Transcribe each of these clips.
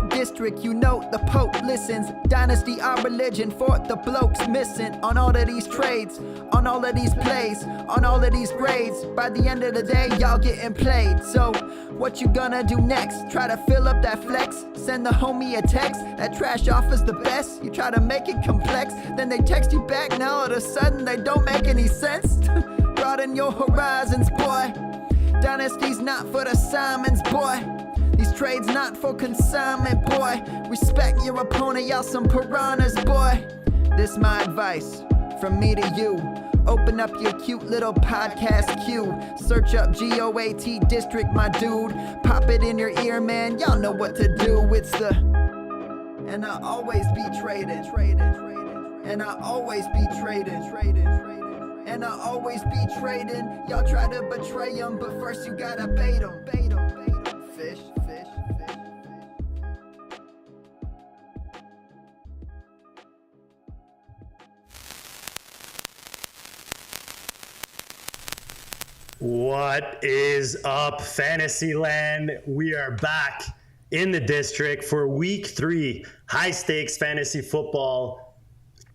District, you know the Pope listens. Dynasty, our religion, for the blokes missing. On all of these trades, on all of these plays, on all of these grades. By the end of the day, y'all getting played. So, what you gonna do next? Try to fill up that flex? Send the homie a text? That trash offer's the best? You try to make it complex, then they text you back. Now all of a sudden they don't make any sense. Broaden your horizons, boy. Dynasty's not for the Simons, boy. These trades not for consignment, boy. Respect your opponent, y'all some piranhas, boy. This my advice from me to you. Open up your cute little podcast queue. Search up GOAT District, my dude. Pop it in your ear, man. Y'all know what to do. It's the and I always be traded. And I always be traded. And I always be trading. Y'all try to betray them, but first you gotta bait them. Fish. What is up, Fantasyland? We are back in the district for week 3 high stakes fantasy football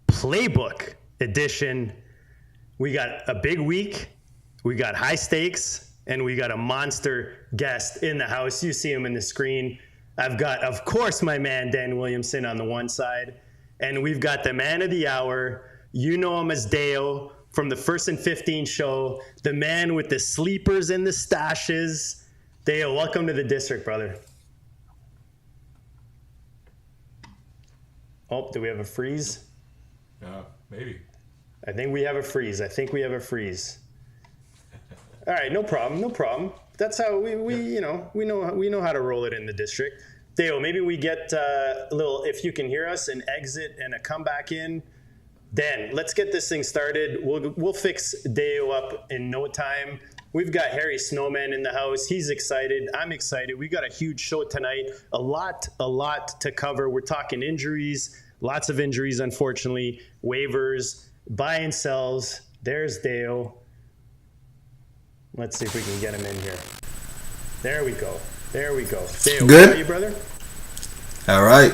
playbook edition. We got a big week, we got high stakes, and we got a monster guest in the house. You see him in the screen. I've got, of course, my man Dan Williamson on the one side, and we've got the man of the hour. You know him as Dayo from the 1st&Fifteen show, the man with the sleepers and the stashes. Dayo, welcome to the district, brother. Oh, do we have a freeze? Maybe. I think we have a freeze. All right, no problem. That's how we know how to roll it in the district. Dayo, maybe we get a little, if you can hear us, an exit and a comeback in. Dan, let's get this thing started. We'll fix Dayo up in no time. We've got Harry Snowman in the house. He's excited. I'm excited. We got a huge show tonight. A lot to cover. We're talking injuries, lots of injuries, unfortunately. Waivers, buy and sells. There's Dayo. Let's see if we can get him in here. There we go. Dayo, good? How are you, brother? All right.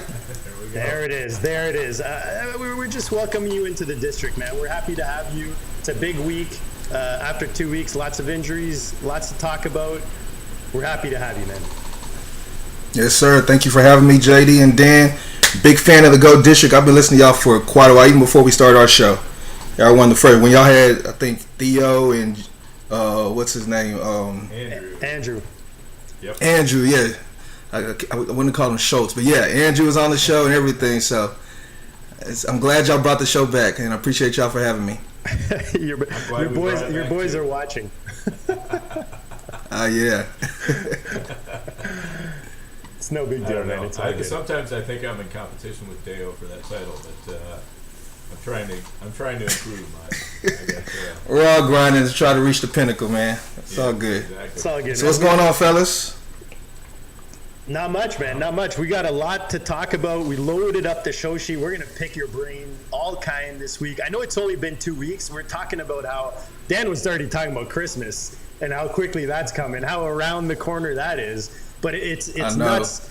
There it is. We're just welcoming you into the district, man. We're happy to have you. It's a big week. After 2 weeks, lots of injuries, lots to talk about. We're happy to have you, man. Yes, sir. Thank you for having me, JD and Dan. Big fan of the Go District. I've been listening to y'all for quite a while, even before we started our show. Y'all won the first. When y'all had, I think, Theo and, what's his name? Andrew. Yep. Andrew, yeah. I wouldn't call him Schultz, but yeah, Andrew was on the show and everything, so I'm glad y'all brought the show back, and I appreciate y'all for having me. your boys are watching. Yeah. It's no big deal, man. Sometimes I think I'm in competition with Dayo for that title, but I'm trying to improve. We're all grinding to try to reach the pinnacle, man. It's all good. Exactly. It's all good. So what's going on, fellas? Not much, man. Not much. We got a lot to talk about. We loaded up the show sheet. We're going to pick your brain all kind this week. I know it's only been 2 weeks. We're talking about how Dan was already talking about Christmas and how quickly that's coming, how around the corner that is. But it's nuts.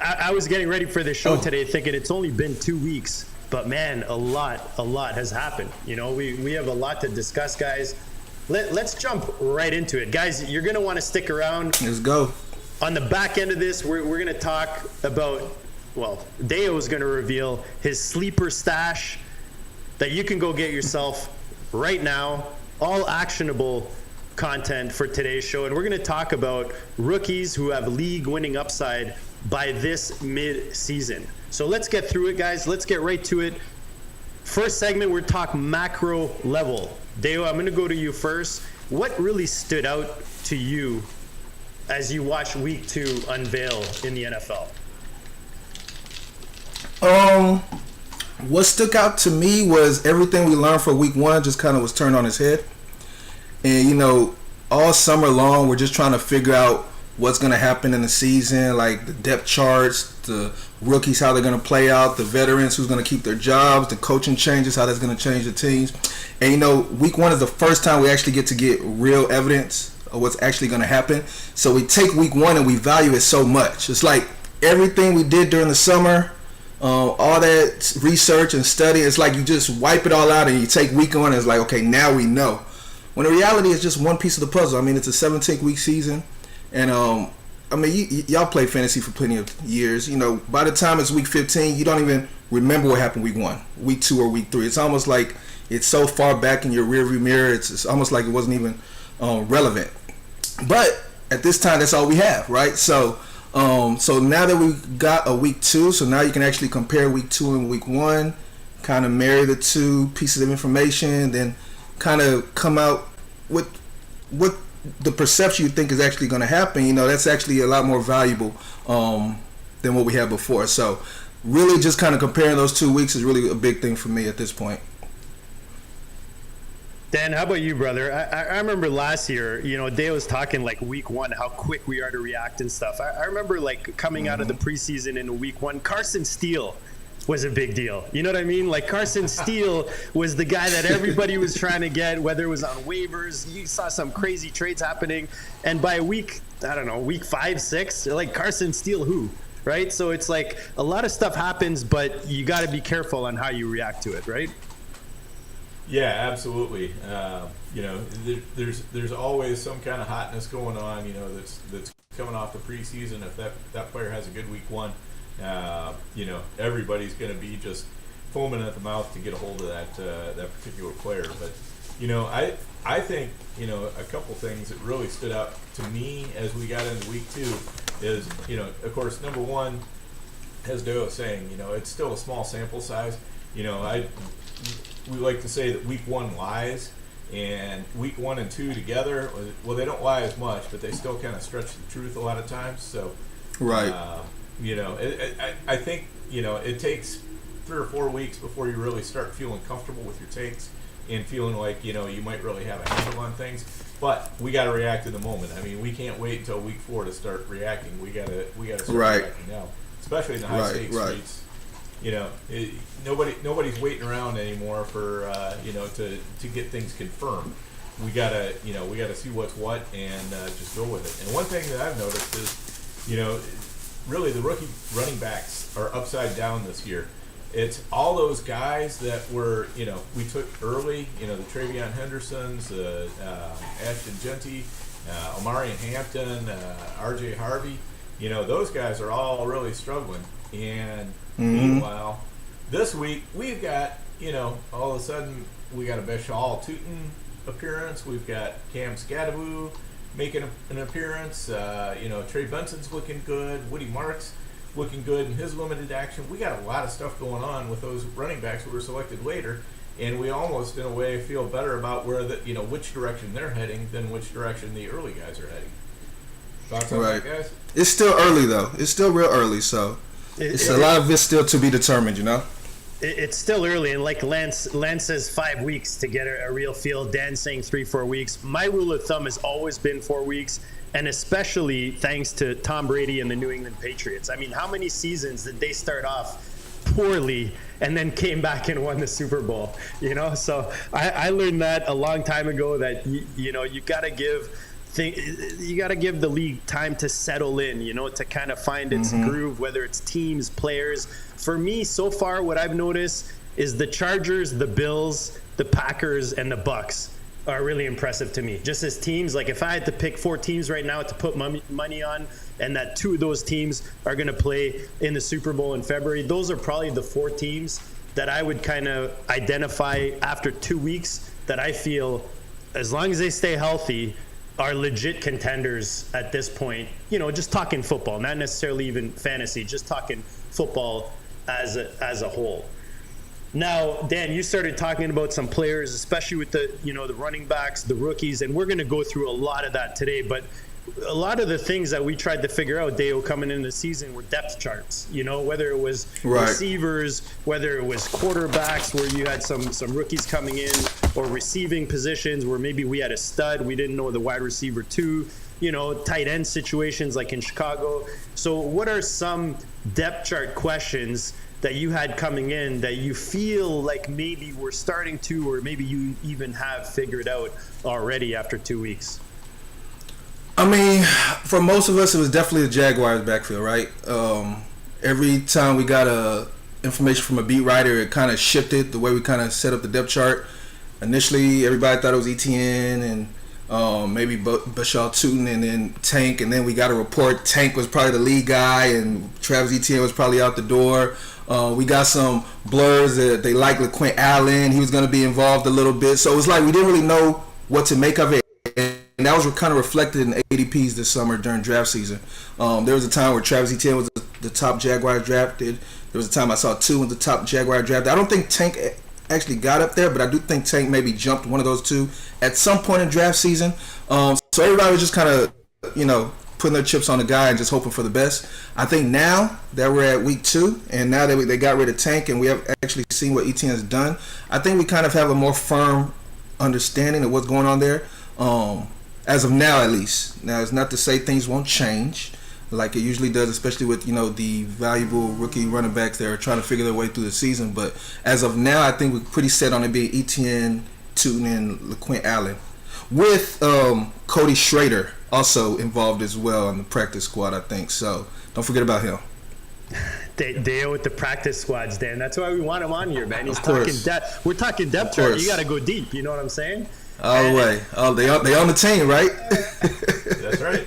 I was getting ready for this show today thinking it's only been 2 weeks. But, man, a lot has happened. You know, we have a lot to discuss, guys. Let's jump right into it. Guys, you're going to want to stick around. Let's go. On the back end of this, we're going to talk about, Dayo is going to reveal his sleeper stash that you can go get yourself right now. All actionable content for today's show. And we're going to talk about rookies who have league-winning upside by this mid-season. So let's get through it, guys. Let's get right to it. First segment, we're talking macro level. Dayo, I'm going to go to you first. What really stood out to you as you watch week 2 unveil in the NFL? What stuck out to me was everything we learned for week 1 just kind of was turned on its head. And, all summer long, we're just trying to figure out what's going to happen in the season, like the depth charts, the rookies, how they're going to play out, the veterans, who's going to keep their jobs, the coaching changes, how that's going to change the teams. And, you know, week 1 is the first time we actually get to get real evidence of what's actually going to happen. So we take week 1 and we value it so much. It's like everything we did during the summer, all that research and study, it's like you just wipe it all out and you take week 1 and it's like, okay, now we know. When in reality, it's just one piece of the puzzle. I mean, it's a 17-week season. And, I mean, y'all play fantasy for plenty of years. You know, by the time it's week 15, you don't even remember what happened week 1, week 2, or week 3. It's almost like it's so far back in your rearview mirror, it's almost like it wasn't even relevant. But at this time, that's all we have, right? So now that we got a week 2, so now you can actually compare week 2 and week 1, kind of marry the two pieces of information, then kind of come out with what the perception you think is actually going to happen. You know, that's actually a lot more valuable than what we had before. So really just kind of comparing those 2 weeks is really a big thing for me at this point. Dan, how about you, brother? I remember last year, you know, Dayo was talking like week 1, how quick we are to react and stuff. I remember like coming out of the preseason in week 1, Carson Steele was a big deal. You know what I mean? Like Carson Steele was the guy that everybody was trying to get, whether it was on waivers. You saw some crazy trades happening. And by week 5, 6, they're like, Carson Steele who? Right? So it's like a lot of stuff happens, but you got to be careful on how you react to it, right? Yeah, absolutely. You know, there's always some kind of hotness going on, you know, that's coming off the preseason. If that player has a good week 1, you know, everybody's going to be just foaming at the mouth to get a hold of that particular player. But, you know, I think, you know, a couple things that really stood out to me as we got into week 2 is, you know, of course, number one, as Dayo was saying, you know, it's still a small sample size. You know, we like to say that week 1 lies, and week 1 and 2 together, well, they don't lie as much, but they still kind of stretch the truth a lot of times. So, right. You know, I think, you know, it takes 3 or 4 weeks before you really start feeling comfortable with your takes and feeling like, you know, you might really have a handle on things. But we got to react in the moment. I mean, we can't wait until week 4 to start reacting. We got to start reacting now, especially in the high stakes streets. You know, nobody's waiting around anymore for you know, to get things confirmed. We gotta see what's what and just go with it. And one thing that I've noticed is, you know, really the rookie running backs are upside down this year. It's all those guys that were, you know, we took early, you know, the Travion Hendersons, Ashton Genty, Omarion Hampton, R.J. Harvey. You know, those guys are all really struggling. And meanwhile, this week we've got, you know, all of a sudden we got a Bashal Tootin appearance. We've got Cam Scadaboo making an appearance. You know, Trey Benson's looking good. Woody Marks looking good in his limited action. We got a lot of stuff going on with those running backs who were selected later, and we almost, in a way, feel better about where you know, which direction they're heading than which direction the early guys are heading. Thoughts on that, guys? It's still early though. It's still real early, so it's a lot of it still to be determined. You know. It's still early, and like Lance says 5 weeks to get a real feel. Dan's saying 3-4 weeks. My rule of thumb has always been 4 weeks, and especially thanks to Tom Brady and the New England Patriots. I mean, how many seasons did they start off poorly and then came back and won the Super Bowl? You know, so I learned that a long time ago that you know, you got to give the league time to settle in, you know, to kind of find its groove, whether it's teams, players. For me, so far, what I've noticed is the Chargers, the Bills, the Packers, and the Bucks are really impressive to me. Just as teams, like if I had to pick 4 teams right now to put money on, and that 2 of those teams are going to play in the Super Bowl in February, those are probably the 4 teams that I would kind of identify after 2 weeks that I feel, as long as they stay healthy, are legit contenders at this point. You know, just talking football, not necessarily even fantasy, just talking football as a whole. Now, Dan, you started talking about some players, especially with the, you know, the running backs, the rookies, and we're going to go through a lot of that today. But a lot of the things that we tried to figure out, Dayo, coming into the season were depth charts. You know, whether it was receivers, whether it was quarterbacks, where you had some rookies coming in, or receiving positions where maybe we had a stud, we didn't know the wide receiver 2. tight end situations like in Chicago. So what are some depth chart questions that you had coming in that you feel like maybe we're starting to, or maybe you even have figured out already after 2 weeks? I mean, for most of us, it was definitely the Jaguars backfield, right? Every time we got information from a beat writer, it kind of shifted the way we kind of set up the depth chart. Initially, everybody thought it was ETN and maybe Bashal Tootin and then Tank, and then we got a report Tank was probably the lead guy and Travis Etienne was probably out the door. We got some blurs that they like LaQuint Allen. He was going to be involved a little bit. So it was like we didn't really know what to make of it. And that was kind of reflected in ADPs this summer during draft season. There was a time where Travis Etienne was the top Jaguar drafted. There was a time I saw two was the top Jaguar drafted. I don't think Tank actually got up there, but I do think Tank maybe jumped one of those two at some point in draft season. So everybody was just kind of, putting their chips on the guy and just hoping for the best. I think now that we're at week 2 and now that they got rid of Tank and we have actually seen what Etienne has done, I think we kind of have a more firm understanding of what's going on there. As of now, at least. Now, it's not to say things won't change like it usually does, especially with, the valuable rookie running backs that are trying to figure their way through the season. But as of now, I think we're pretty set on it being Etienne, Tootin, and LaQuint Allen. With Cody Schrader also involved as well on the practice squad, I think. So don't forget about him. Dayo with the practice squads, Dan. That's why we want him on here, man. He's talking depth. We're talking depth chart. You got to go deep. You know what I'm saying? All the way. Oh, they on the team, right? That's right.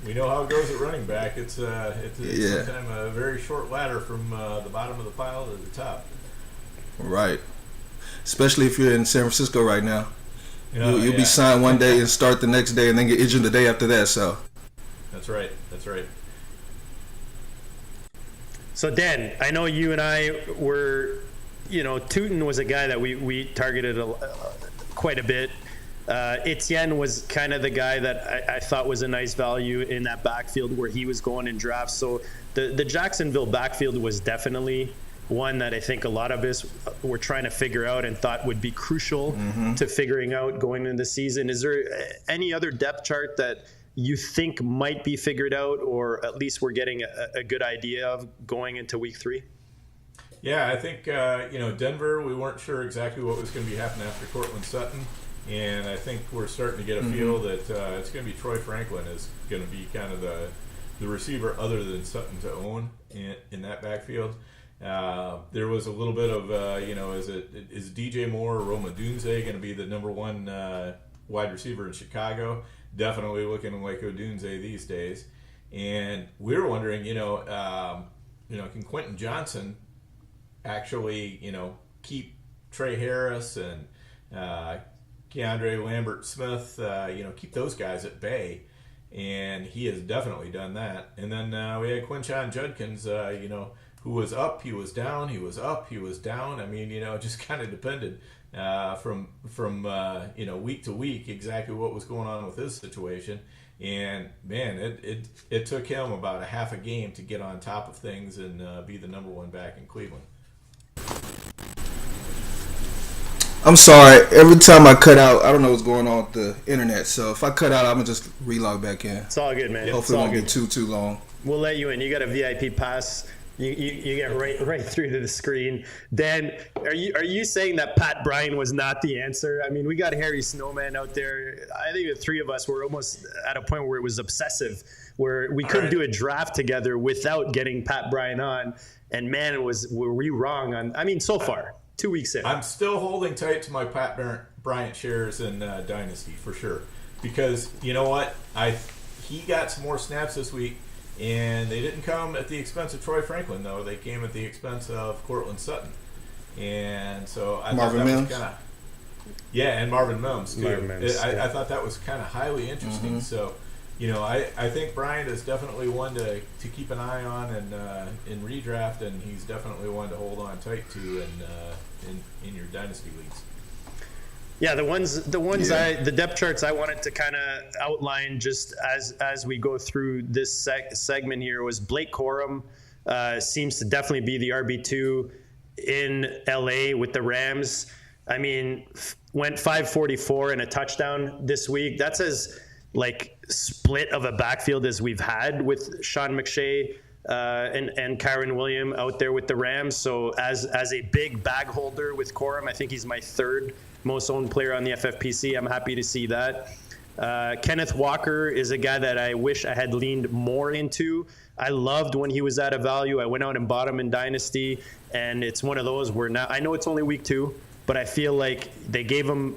We know how it goes at running back. It's sometimes a very short ladder from the bottom of the pile to the top. Right. Especially if you're in San Francisco right now. You'll be signed one day and start the next day and then get injured the day after that. So. That's right. So, Dan, I know you and I were, Tootin was a guy that we targeted quite a bit. Etienne was kind of the guy that I thought was a nice value in that backfield where he was going in drafts. So the Jacksonville backfield was definitely one that I think a lot of us were trying to figure out and thought would be crucial to figuring out going into the season. Is there any other depth chart that you think might be figured out, or at least we're getting a good idea of going into week 3? Yeah, I think, Denver, we weren't sure exactly what was going to be happening after Cortland Sutton. And I think we're starting to get a feel that it's going to be Troy Franklin is going to be kind of the receiver other than Sutton to own in that backfield. There was a little bit of, is DJ Moore or Roma Dunze going to be the number one wide receiver in Chicago? Definitely looking like Odunze these days. And we were wondering, can Quentin Johnson actually, keep Trey Harris and Keandre Lambert-Smith, keep those guys at bay. And he has definitely done that. And then we had Quinshon Judkins, who was up, he was down, he was up, he was down. I mean, it just kind of depended from week to week exactly what was going on with his situation. And man, it took him about a half a game to get on top of things and be the number one back in Cleveland. I'm sorry. Every time I cut out, I don't know what's going on with the internet. So if I cut out, I'm gonna just relog back in. It's all good, man. Hopefully, it won't be too long. We'll let you in. You got a VIP pass. You get right through to the screen. Dan, are you saying that Pat Bryant was not the answer? I mean, we got Harry Snowman out there. I think the three of us were almost at a point where it was obsessive, where we couldn't do a draft together without getting Pat Bryant on. And man, were we wrong on? I mean, so far. 2 weeks in. I'm still holding tight to my Pat Bryant shares in Dynasty for sure, because you know what, he got some more snaps this week, and they didn't come at the expense of Troy Franklin though. They came at the expense of Cortland Sutton, and so I thought that was kind of and Marvin Mims too. I thought that was kind of highly interesting. So. I think Bryant is definitely one to keep an eye on in redraft, and he's definitely one to hold on tight to in your dynasty leagues. Yeah, the depth charts I wanted to kind of outline just as we go through this segment here was Blake Corum seems to definitely be the RB2 in LA with the Rams. I mean, went 544 and a touchdown this week. That's as like split of a backfield as we've had with Sean McShay and Kyron Williams out there with the Rams. So as a big bag holder with Corum, I think he's my third most owned player on the FFPC. I'm happy to see that. Kenneth Walker is a guy that I wish I had leaned more into. I loved when he was at a value. I went out and bought him in Dynasty, and it's one of those where now I know it's only week 2, but I feel like they gave him,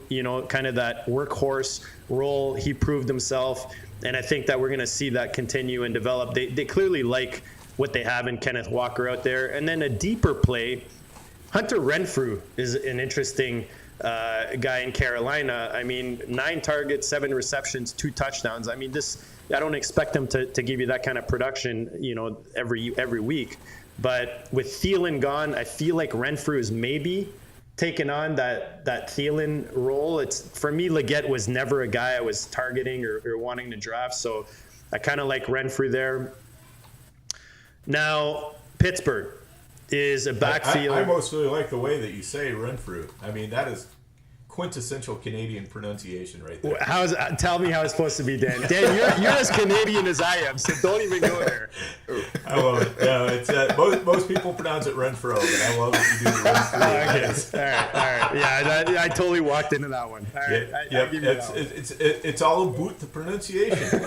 kind of that workhorse role. He proved himself, and I think that we're going to see that continue and develop. They clearly like what they have in Kenneth Walker out there. And then a deeper play, Hunter Renfrew is an interesting guy in Carolina. I mean, 9 targets, 7 receptions, 2 touchdowns. I mean, I don't expect him to give you that kind of production, every week. But with Thielen gone, I feel like Renfrew is maybe taken on that Thielen role. It's, for me, Leggett was never a guy I was targeting or wanting to draft. So I kind of like Renfrew there. Now, Pittsburgh is a backfield. I mostly like the way that you say Renfrew. I mean, that is quintessential Canadian pronunciation right there. Tell me how it's supposed to be, Dan. Dan, you're as Canadian as I am, so don't even go there. I love it. No, it's most people pronounce it Renfro, but I love that you do the Renfro. Okay. All right. Yeah, I totally walked into that one. All right. Yep. It's all about the pronunciation.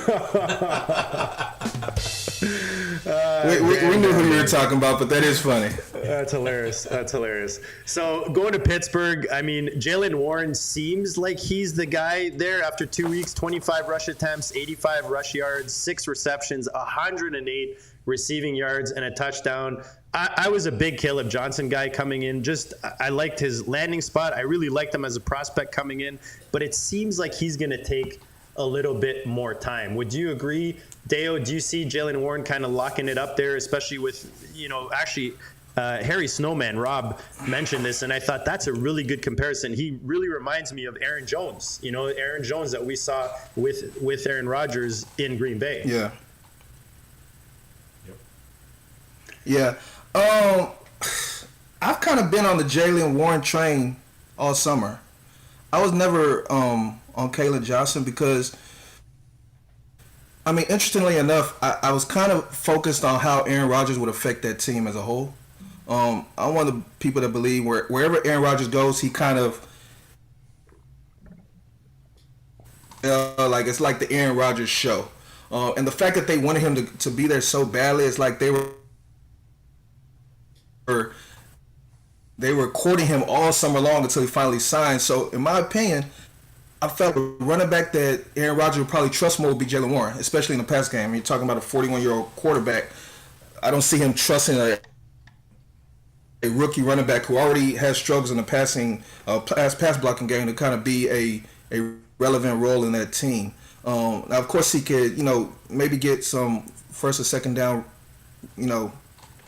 We knew who you were talking about, but that is funny. That's hilarious. So going to Pittsburgh, I mean, Jalen Warren seems like he's the guy there after 2 weeks, 25 rush attempts, 85 rush yards, 6 receptions, 108 receiving yards, and a touchdown. I was a big Caleb Johnson guy coming in. I liked his landing spot. I really liked him as a prospect coming in, but it seems like he's going to take a little bit more time. Would you agree, Dayo? Do you see Jalen Warren kind of locking it up there, especially with, Harry Snowman, Rob mentioned this, and I thought that's a really good comparison. He really reminds me of Aaron Jones, Aaron Jones that we saw with Aaron Rodgers in Green Bay. Yeah. Yep. Yeah. I've kind of been on the Jalen Warren train all summer. I was never on Caleb Johnson because, I mean, interestingly enough, I was kind of focused on how Aaron Rodgers would affect that team as a whole. I'm one of the people that believe wherever Aaron Rodgers goes, he kind of it's like the Aaron Rodgers show. And the fact that they wanted him to be there so badly, it's like they were courting him all summer long until he finally signed. So, in my opinion, I felt the running back that Aaron Rodgers would probably trust more would be Jalen Warren, especially in the pass game. You're talking about a 41-year-old quarterback. I don't see him trusting a rookie running back who already has struggles in the pass blocking game to kind of be a relevant role in that team. Now, of course, he could, maybe get some first or second down,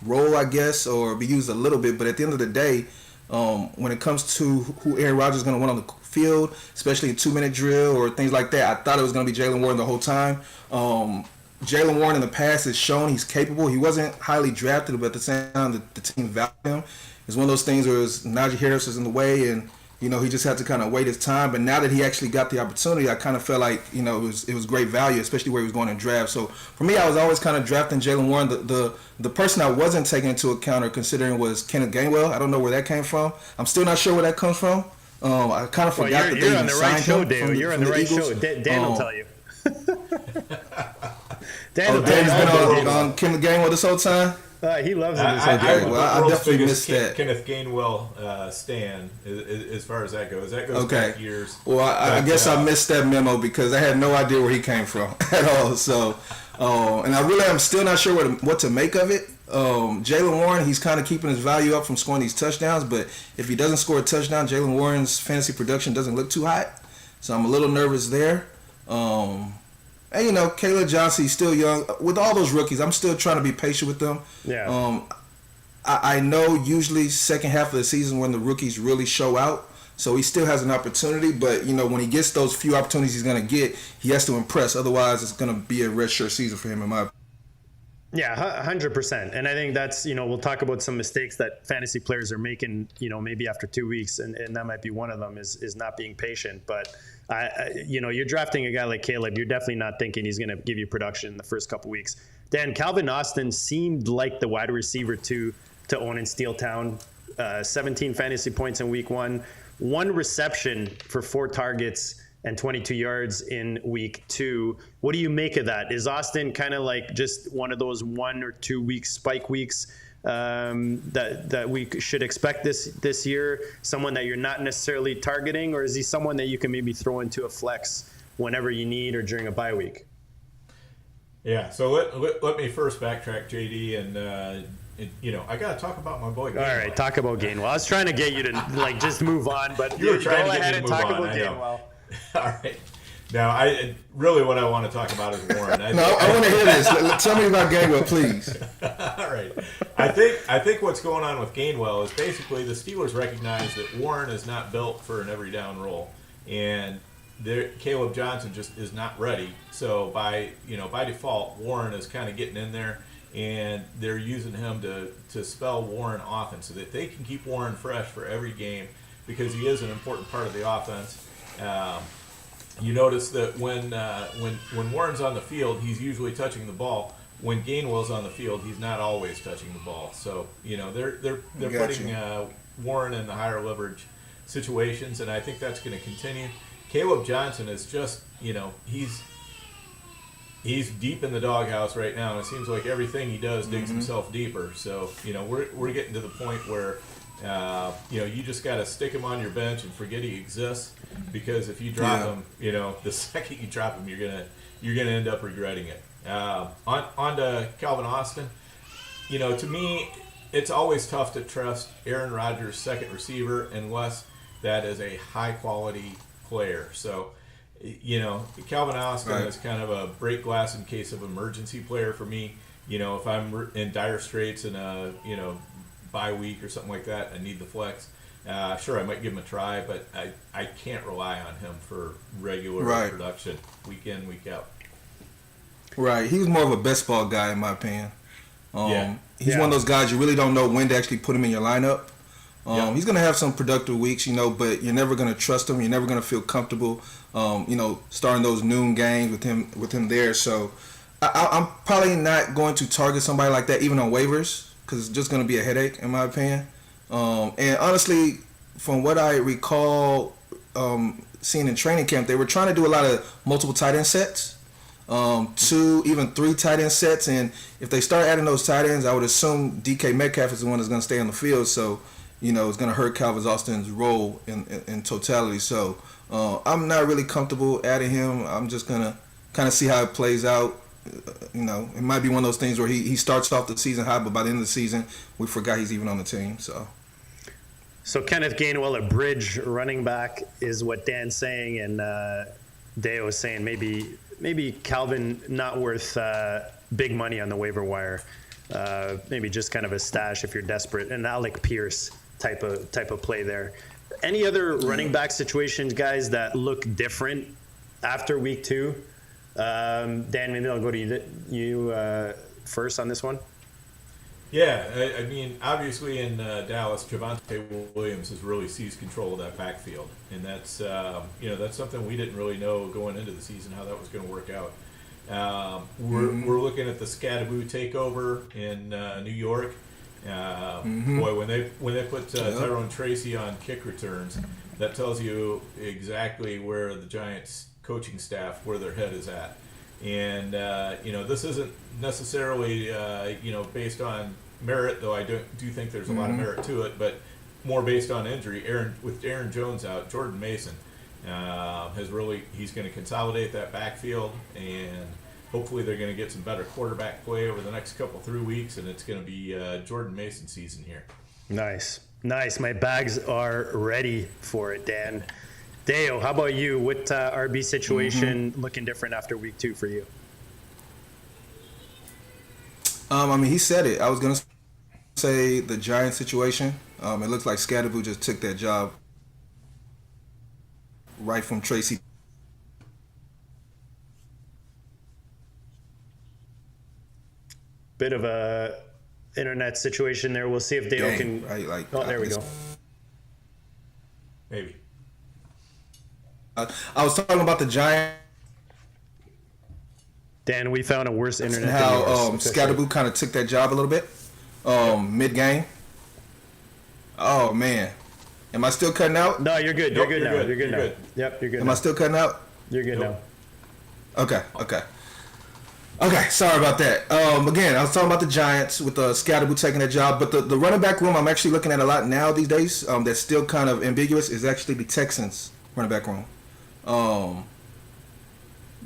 role, I guess, or be used a little bit. But at the end of the day, when it comes to who Aaron Rodgers is going to run on the field, especially a 2-minute drill or things like that, I thought it was going to be Jalen Warren the whole time. Jalen Warren in the past has shown he's capable. He wasn't highly drafted, but at the same time, the team valued him. It's one of those things where Najee Harris was in the way, and he just had to kind of wait his time. But now that he actually got the opportunity, I kind of felt like it was great value, especially where he was going in draft. So for me, I was always kind of drafting Jalen Warren. The person I wasn't taking into account or considering was Kenneth Gainwell. I don't know where that came from. I'm still not sure where that comes from. I kind of forgot that they even signed him. You're on the right show. Dan will tell you. Dan's been on Kenneth Gainwell this whole time? He loves it. I definitely missed that. Kenneth Gainwell stan as far as that goes. That goes back years. Well, I guess I missed that memo because I had no idea where he came from at all. So, and I really am still not sure what to make of it. Jalen Warren, he's kind of keeping his value up from scoring these touchdowns, but if he doesn't score a touchdown, Jalen Warren's fantasy production doesn't look too hot. So I'm a little nervous there. And, Caleb Johnson, he's still young. With all those rookies, I'm still trying to be patient with them. Yeah. I know usually second half of the season when the rookies really show out, so he still has an opportunity. But, when he gets those few opportunities he's going to get, he has to impress. Otherwise, it's going to be a redshirt season for him, in my opinion. Yeah, 100%. And I think that's, we'll talk about some mistakes that fantasy players are making, maybe after 2 weeks, and that might be one of them is not being patient. But You're drafting a guy like Caleb. You're definitely not thinking he's going to give you production in the first couple weeks. Dan, Calvin Austin seemed like the wide receiver to own in Steel Town. 17 fantasy points in week 1, 1 reception for 4 targets and 22 yards in week 2. What do you make of that? Is Austin kind of like just one of those 1 or 2 week spike weeks that we should expect this year? Someone that you're not necessarily targeting, or is he someone that you can maybe throw into a flex whenever you need or during a bye week? Yeah. So let me first backtrack, JD, and I got to talk about my boy Gainwell. All right, talk about Gainwell. I was trying to get you to just move on, but you were trying go to get ahead me and to move talk on. about Gainwell. All right. Now, what I want to talk about is Warren. I want to hear this. Tell me about Gainwell, please. All right. I think what's going on with Gainwell is basically the Steelers recognize that Warren is not built for an every down role, and Caleb Johnson just is not ready. So by default, Warren is kind of getting in there, and they're using him to spell Warren often so that they can keep Warren fresh for every game, because he is an important part of the offense. You notice that when Warren's on the field, he's usually touching the ball. When Gainwell's on the field, he's not always touching the ball. So they're putting Warren in the higher leverage situations, and I think that's going to continue. Caleb Johnson is just he's deep in the doghouse right now, and it seems like everything he does digs himself deeper. So we're getting to the point where you just got to stick him on your bench and forget he exists, because if you drop him, the second you drop him, you're gonna end up regretting it. On to Calvin Austin. To me, it's always tough to trust Aaron Rodgers' second receiver unless that is a high quality player. So, Calvin Austin is kind of a break glass in case of emergency player for me. If I'm in dire straits in a bye week or something like that, I need the flex. Sure, I might give him a try, but I can't rely on him for regular production week in, week out. Right. He was more of a best ball guy, in my opinion. He's one of those guys you really don't know when to actually put him in your lineup. He's going to have some productive weeks, but you're never going to trust him. You're never going to feel comfortable, starting those noon games with him there. So I'm probably not going to target somebody like that, even on waivers, because it's just going to be a headache, in my opinion. And honestly, from what I recall seeing in training camp, they were trying to do a lot of multiple tight end sets. 2, even 3 tight end sets, and if they start adding those tight ends, I would assume DK Metcalf is the one that's going to stay on the field, so it's going to hurt Calvin Austin's role in totality. So I'm not really comfortable adding him. I'm just going to kind of see how it plays out. It might be one of those things where he starts off the season high, but by the end of the season, we forgot he's even on the team. So Kenneth Gainwell, a bridge running back, is what Dan's saying, and Dayo is saying maybe Calvin not worth big money on the waiver wire. Maybe just kind of a stash if you're desperate. And Alec Pierce type of play there. Any other running back situations, guys, that look different after week 2? Dan, maybe I'll go to you first on this one. Yeah, I mean, obviously in Dallas, Javonte Williams has really seized control of that backfield, and that's that's something we didn't really know going into the season how that was going to work out. We're looking at the Scadaboo takeover in New York. Boy, when they put Tyrone Tracy on kick returns, that tells you exactly where the Giants coaching staff, where their head is at. And this isn't necessarily based on merit, though I do think there's a lot of merit to it, but more based on injury. With Aaron Jones out, Jordan Mason he's going to consolidate that backfield, and hopefully they're going to get some better quarterback play over the next 3 weeks, and it's going to be Jordan Mason season here. Nice. My bags are ready for it, Dan. Dayo, how about you? What RB situation looking different after week 2 for you? He said it. I was going to say the Giants situation. It looks like Scadaboo just took that job right from Tracy. Bit of a internet situation there. We'll see if Dayo can. Right, there we go. Maybe. I was talking about the Giants Dan, we found a worse and internet how than yours. Scatterboo kind of took that job a little bit mid-game. Oh, man. Am I still cutting out? No, you're good. You're Nope, good you're now. good. You're good You're now. good. Yep, you're good Am now. I still cutting out? You're good Nope. now. Okay, sorry about that. Again, I was talking about the Giants with Scatterboo taking that job, but the running back room I'm actually looking at a lot now these days that's still kind of ambiguous is actually the Texans running back room.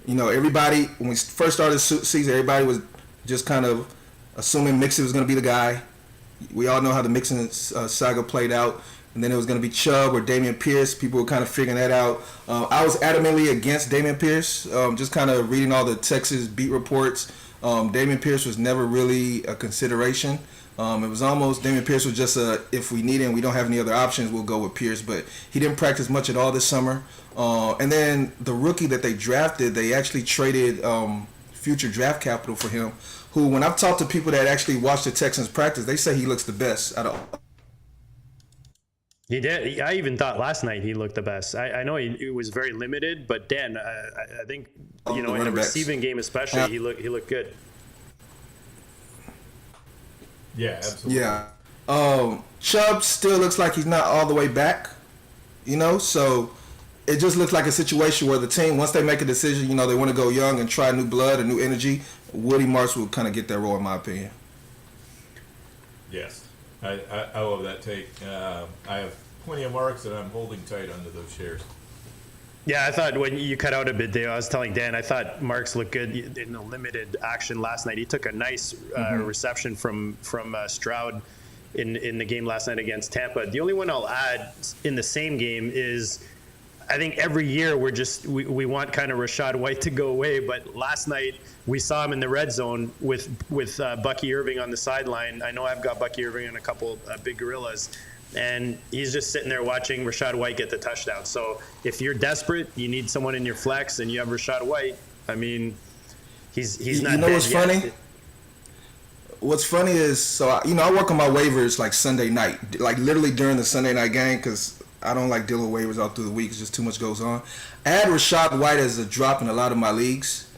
Everybody, when we first started the season, everybody was just kind of assuming Mixon was going to be the guy. We all know how the Mixon saga played out. And then it was going to be Chubb or Dameon Pierce. People were kind of figuring that out. I was adamantly against Dameon Pierce, just kind of reading all the Texas beat reports. Dameon Pierce was never really a consideration. It was almost, Dameon Pierce was just if we need him, we don't have any other options, we'll go with Pierce. But he didn't practice much at all this summer. And then the rookie that they drafted, they actually traded future draft capital for him, who, when I've talked to people that actually watch the Texans practice, they say he looks the best out of all. He did. I even thought last night he looked the best. I know he was very limited, but Dan, I think in the receiving game especially, he looked good. Yeah, absolutely. Yeah. Chubb still looks like he's not all the way back, so it just looks like a situation where the team, once they make a decision, they want to go young and try new blood and new energy. Woody Marks will kind of get that role, in my opinion. Yes. I love that take. I have plenty of marks, and I'm holding tight onto those shares. Yeah, I thought when you cut out a bit there, I was telling Dan, I thought Marks looked good in the limited action last night. He took a nice reception from Stroud in the game last night against Tampa. The only one I'll add in the same game is, I think every year we want kind of Rachaad White to go away, but last night we saw him in the red zone with Bucky Irving on the sideline. I know I've got Bucky Irving and a couple big gorillas, and he's just sitting there watching Rachaad White get the touchdown. So if you're desperate, you need someone in your flex, and you have Rachaad White. I mean, he's not. What's funny? What's funny is, I work on my waivers like Sunday night, like literally during the Sunday night game, because I don't like dealing with waivers all through the week. It's just too much goes on. I had Rachaad White as a drop in a lot of my leagues.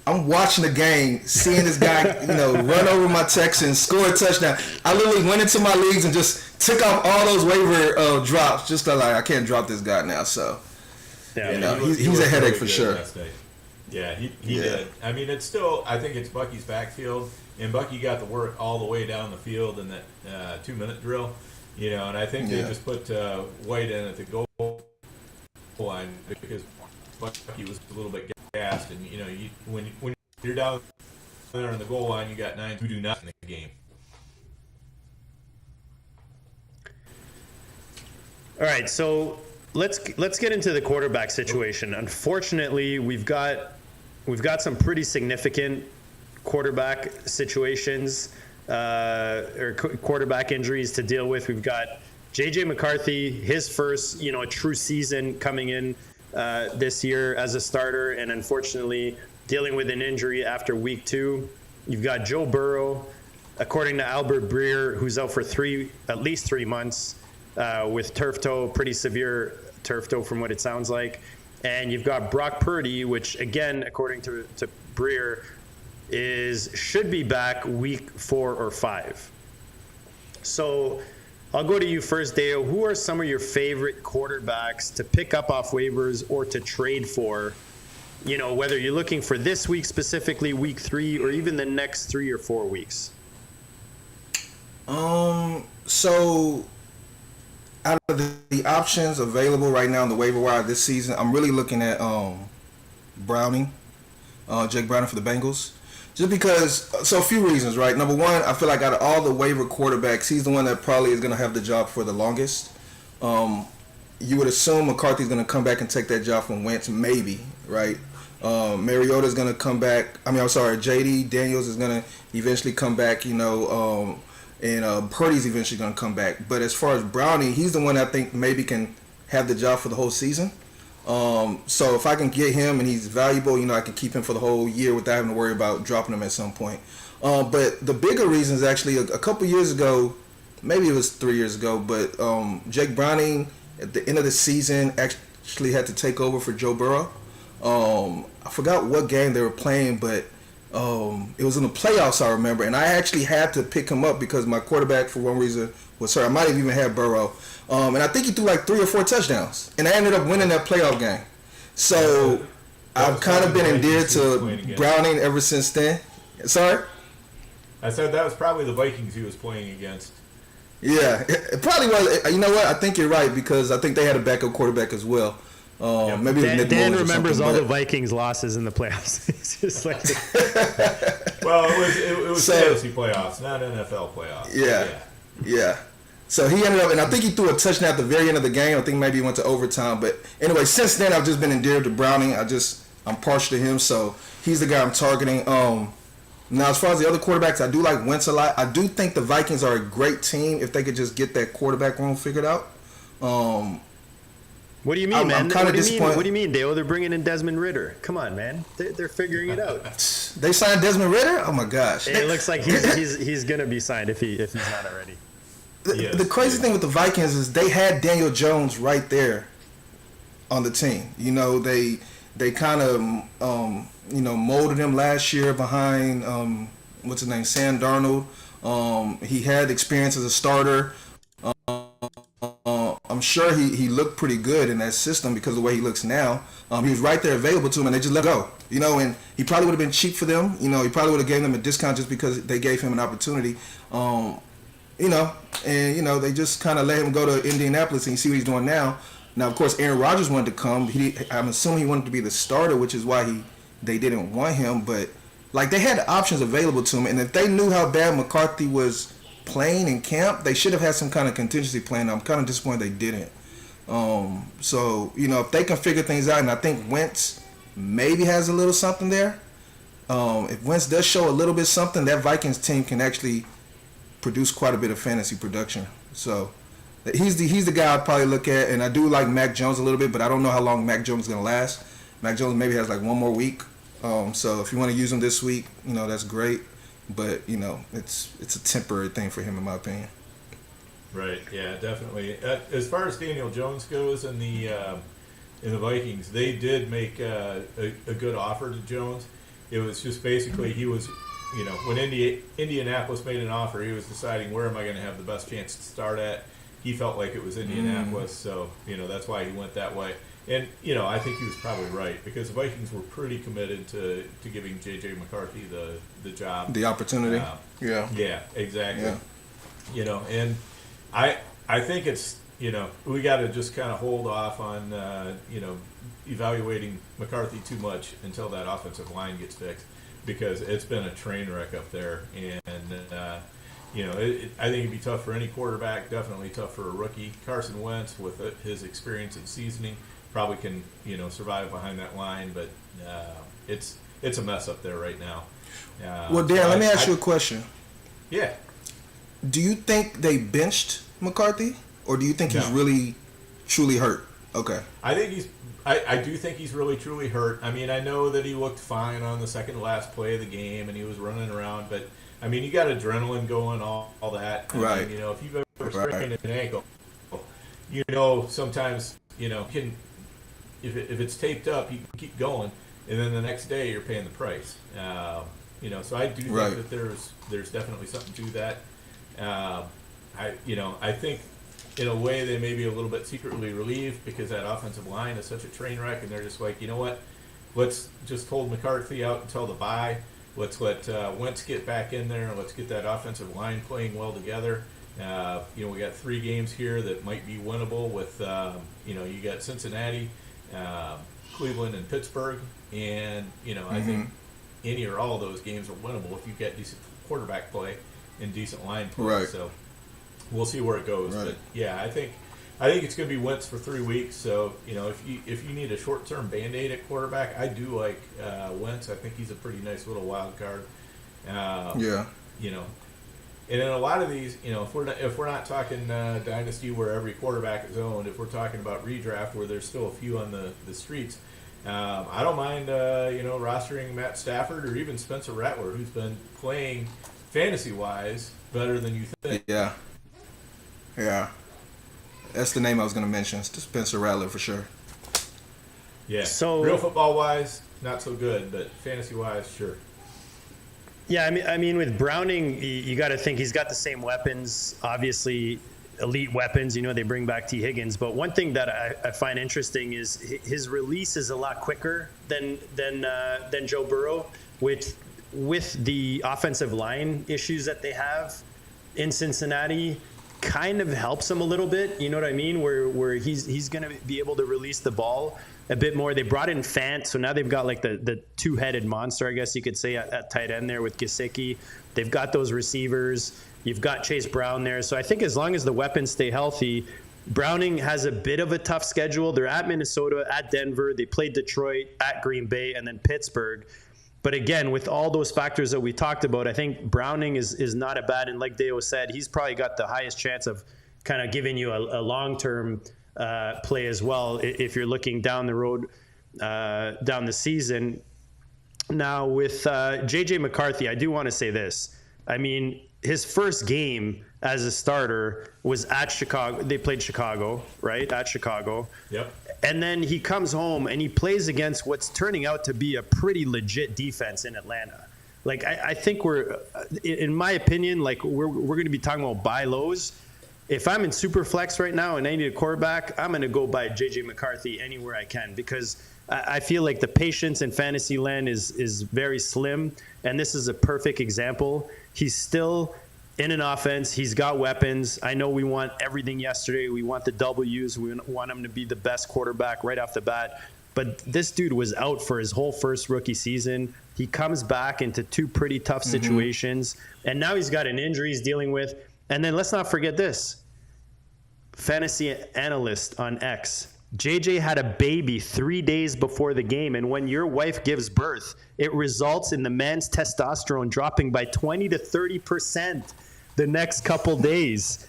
I'm watching the game, seeing this guy, run over my Texans, score a touchdown. I literally went into my leagues and just took off all those waiver drops, just to I can't drop this guy now. So, Yeah, he's a headache for sure. Yeah, he did. I mean, it's still, I think it's Bucky's backfield, and Bucky got to work all the way down the field in that 2-minute drill. And I think they just put White in at the goal line because Bucky was a little bit gassed, and when you're down there on the goal line, you got 9 who do nothing in the game. All right, so let's get into the quarterback situation. Unfortunately, we've got some pretty significant quarterback situations or quarterback injuries to deal with. We've got J.J. McCarthy, his first a true season coming in this year as a starter, and unfortunately dealing with an injury after week 2. You've got Joe Burrow, according to Albert Breer, who's out for at least 3 months with turf toe, pretty severe turf toe from what it sounds like. And you've got Brock Purdy, which again, according to Breer, should be back week 4 or 5. So I'll go to you first, Dayo. Who are some of your favorite quarterbacks to pick up off waivers or to trade for? Whether you're looking for this week specifically, week 3, or even the next 3 or 4 weeks. So out of the options available right now on the waiver wire this season, I'm really looking at Browning, Jake Browning for the Bengals. Just because, a few reasons, right? Number one, I feel like out of all the waiver quarterbacks, he's the one that probably is going to have the job for the longest. You would assume McCarthy's going to come back and take that job from Wentz, maybe, right? Mariota's going to come back. JD Daniels is going to eventually come back, and Purdy's eventually going to come back. But as far as Browning, he's the one I think maybe can have the job for the whole season. So if I can get him and he's valuable, I can keep him for the whole year without having to worry about dropping him at some point. But the bigger reason is actually a couple years ago, maybe it was 3 years ago, but Jake Browning at the end of the season actually had to take over for Joe Burrow. I forgot what game they were playing, but it was in the playoffs, I remember, and I actually had to pick him up because my quarterback, for one reason, was hurt. I might have even had Burrow. And I think he threw like 3 or 4 touchdowns, and I ended up winning that playoff game. So I've kind of been endeared to Browning ever since then. Sorry? I said that was probably the Vikings he was playing against. Yeah, it probably was. You know what? I think you're right because I think they had a backup quarterback as well. Maybe Dan remembers all the Vikings losses in the playoffs. It's just like well, it was fantasy playoffs, not NFL playoffs. Yeah. So he ended up, and I think he threw a touchdown at the very end of the game. I think maybe he went to overtime. But anyway, since then I've just been endeared to Browning. I'm partial to him, so he's the guy I'm targeting. Now, as far as the other quarterbacks, I do like Wentz a lot. I do think the Vikings are a great team if they could just get that quarterback room figured out. What do you mean, man? I'm kind of disappointed. What do you mean, Dayo? They're bringing in Desmond Ritter. Come on, man. They're figuring it out. They signed Desmond Ritter? Oh, my gosh. It looks like he's going to be signed if he's not already. The crazy thing with the Vikings is they had Daniel Jones right there on the team. You know, they kind of, molded him last year behind, what's his name, Sam Darnold. He had experience as a starter. I'm sure he looked pretty good in that system because of the way he looks now. He was right there available to him, and they just let go. You know, and he probably would have been cheap for them. You know, he probably would have given them a discount just because they gave him an opportunity. They just kind of let him go to Indianapolis, and you see what he's doing now. Now, of course, Aaron Rodgers wanted to come. I'm assuming he wanted to be the starter, which is why they didn't want him. But, like, they had options available to him, and if they knew how bad McCarthy was playing in camp, they should have had some kind of contingency plan. I'm kind of disappointed they didn't. If they can figure things out, and I think Wentz maybe has a little something there. If Wentz does show a little bit something, that Vikings team can actually produce quite a bit of fantasy production. So he's the guy I'd probably look at, and I do like Mac Jones a little bit, but I don't know how long Mac Jones is going to last. Mac Jones maybe has like one more week. So if you want to use him this week, that's great. But, it's a temporary thing for him, in my opinion. Right. Yeah, definitely. As far as Daniel Jones goes in the Vikings, they did make a good offer to Jones. It was just basically he was, when Indianapolis made an offer, he was deciding where am I going to have the best chance to start at. He felt like it was Indianapolis, so that's why he went that way. And I think he was probably right because the Vikings were pretty committed to giving J.J. McCarthy the job, the opportunity. Yeah, exactly. Yeah. And I think it's we got to just kind of hold off on evaluating McCarthy too much until that offensive line gets fixed because it's been a train wreck up there, and I think it'd be tough for any quarterback. Definitely tough for a rookie. Carson Wentz with his experience and seasoning probably can survive behind that line, but it's a mess up there right now. Well, Dan, let me ask you a question. Yeah. Do you think they benched McCarthy, or do you think he's really truly hurt? Okay. I do think he's really truly hurt. I mean, I know that he looked fine on the second to last play of the game, and he was running around, but I mean, you got adrenaline going, all that. Right. Mean, if you've ever sprained an ankle, sometimes if it's taped up, you can keep going, and then the next day you're paying the price. So I do think that there's definitely something to that. I think in a way they may be a little bit secretly relieved because that offensive line is such a train wreck, and they're just like, you know what, let's just hold McCarthy out until the bye. Let's let Wentz get back in there. Let's get that offensive line playing well together. We got 3 games here that might be winnable with, you got Cincinnati, Cleveland, and Pittsburgh. And, I think any or all of those games are winnable if you get decent quarterback play and decent line play. Right. So we'll see where it goes. Right. But, yeah, I think it's going to be Wentz for 3 weeks. So, if you need a short-term Band-Aid at quarterback, I do like Wentz. I think he's a pretty nice little wild card. And in a lot of these, if we're not talking dynasty where every quarterback is owned, if we're talking about redraft where there's still a few on the streets, I don't mind rostering Matt Stafford or even Spencer Rattler, who's been playing fantasy-wise better than you think. Yeah. That's the name I was going to mention. It's Spencer Rattler for sure. Yeah. So real football wise, not so good, but fantasy wise, sure. Yeah, I mean, with Browning, you got to think he's got the same weapons, obviously elite weapons. You know, they bring back T. Higgins, but one thing that I find interesting is his release is a lot quicker than Joe Burrow. With the offensive line issues that they have in Cincinnati, kind of helps him a little bit. You know what I mean? Where he's going to be able to release the ball a bit more. They brought in Fant, so now they've got like the two-headed monster, I guess you could say, at tight end there with Gesicki. They've got those receivers. You've got Chase Brown there. So I think as long as the weapons stay healthy, Browning has a bit of a tough schedule. They're at Minnesota, at Denver. They played Detroit, at Green Bay, and then Pittsburgh. But again, with all those factors that we talked about, I think Browning is not a bad. And like Dayo said, he's probably got the highest chance of kind of giving you a long-term play as well if you're looking down the road, down the season. Now with J.J. McCarthy, I do want to say this. I mean, his first game as a starter was at Chicago. They played Chicago, right? At Chicago. Yep. And then he comes home and he plays against what's turning out to be a pretty legit defense in Atlanta. Like, I think we're, in my opinion, like we're going to be talking about buy lows. If I'm in super flex right now and I need a quarterback, I'm going to go buy J.J. McCarthy anywhere I can, because I feel like the patience in fantasy land is very slim. And this is a perfect example. He's still in an offense. He's got weapons. I know we want everything yesterday. We want the W's. We want him to be the best quarterback right off the bat. But this dude was out for his whole first rookie season. He comes back into two pretty tough situations. And now he's got an injury he's dealing with. And then let's not forget this. Fantasy analyst on X. JJ had a baby 3 days before the game, and when your wife gives birth, it results in the man's testosterone dropping by 20 to 30% the next couple days.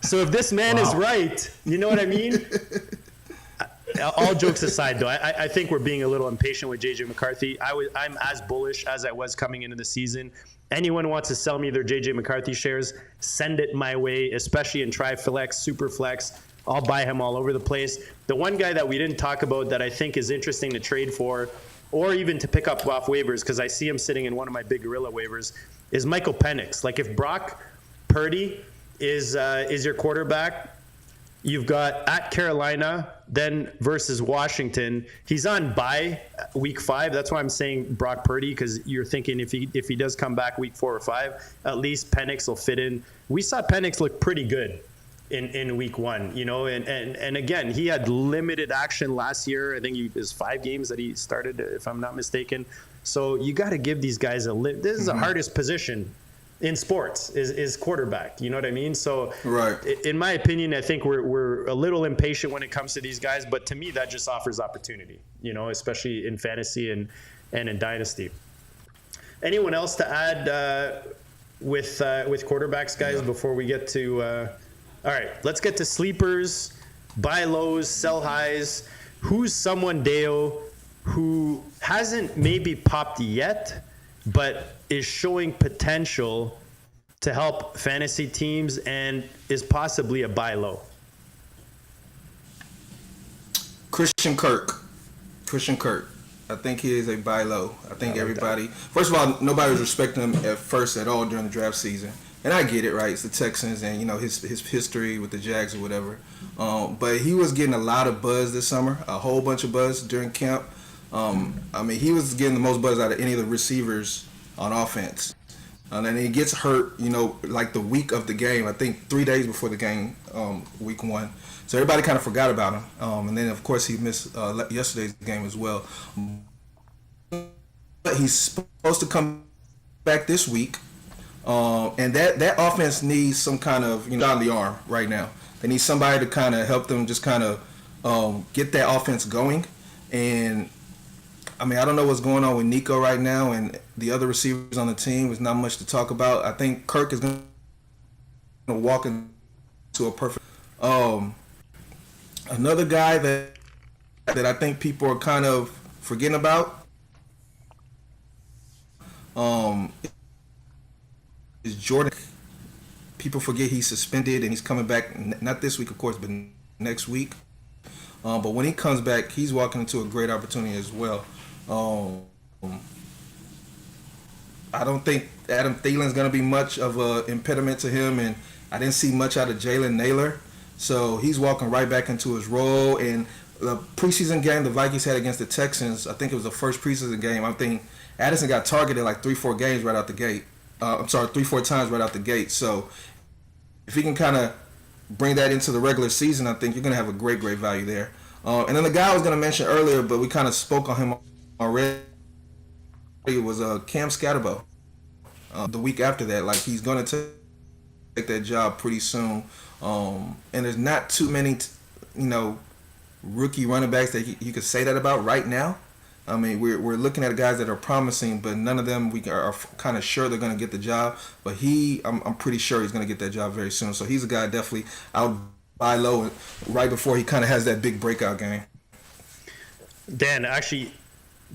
So if this man is right, you know what I mean? All jokes aside, though, I think we're being a little impatient with JJ McCarthy. I'm as bullish as I was coming into the season. Anyone wants to sell me their JJ McCarthy shares, send it my way, especially in TriFlex, Superflex. I'll buy him all over the place. The one guy that we didn't talk about that I think is interesting to trade for, or even to pick up off waivers, because I see him sitting in one of my big gorilla waivers, is Michael Penix. Like, if Brock Purdy is your quarterback, you've got at Carolina, then versus Washington. He's on bye week 5. That's why I'm saying Brock Purdy, because you're thinking if he does come back week 4 or 5, at least Penix will fit in. We saw Penix look pretty good in week 1, you know, and again, he had limited action last year. I think it was 5 games that he started, if I'm not mistaken. So you got to give these guys this is the hardest position in sports is quarterback. You know what I mean? So right. In my opinion, I think we're a little impatient when it comes to these guys, but to me, that just offers opportunity, you know, especially in fantasy and in dynasty. Anyone else to add with quarterbacks, guys, before we get to all right, let's get to sleepers, buy lows, sell highs. Who's someone, Dayo, who hasn't maybe popped yet, but is showing potential to help fantasy teams and is possibly a buy low? Christian Kirk. I think he is a buy low. I think everybody, first of all, nobody was respecting him at first at all during the draft season. And I get it, right? It's the Texans and, you know, his history with the Jags or whatever. But he was getting a lot of buzz this summer, a whole bunch of buzz during camp. I mean, he was getting the most buzz out of any of the receivers on offense. And then he gets hurt, you know, like the week of the game, I think 3 days before the game, week 1. So everybody kind of forgot about him. And then, of course, he missed yesterday's game as well. But he's supposed to come back this week. And that offense needs some kind of, you know, on the arm right now. They need somebody to kind of help them just kind of get that offense going. And, I mean, I don't know what's going on with Nico right now and the other receivers on the team. There's not much to talk about. I think Kirk is going to walk into a perfect... another guy that I think people are kind of forgetting about is Jordan. People forget he's suspended and he's coming back, not this week, of course, but next week. But when he comes back, he's walking into a great opportunity as well. I don't think Adam Thielen's going to be much of an impediment to him, and I didn't see much out of Jalen Naylor. So he's walking right back into his role. And the preseason game the Vikings had against the Texans, I think it was the first preseason game. I think Addison got targeted like 3-4 games right out the gate. 3-4 times right out the gate. So if he can kind of bring that into the regular season, I think you're going to have a great value there. And then the guy I was going to mention earlier, but we kind of spoke on him already, was Cam Scatterbo. The week after that, like he's going to take that job pretty soon. And there's not too many, rookie running backs that you could say that about right now. I mean, we're looking at guys that are promising, but none of them we are kind of sure they're going to get the job. But I'm pretty sure he's going to get that job very soon. So he's a guy definitely I'll buy low right before he kind of has that big breakout game. Dan, actually,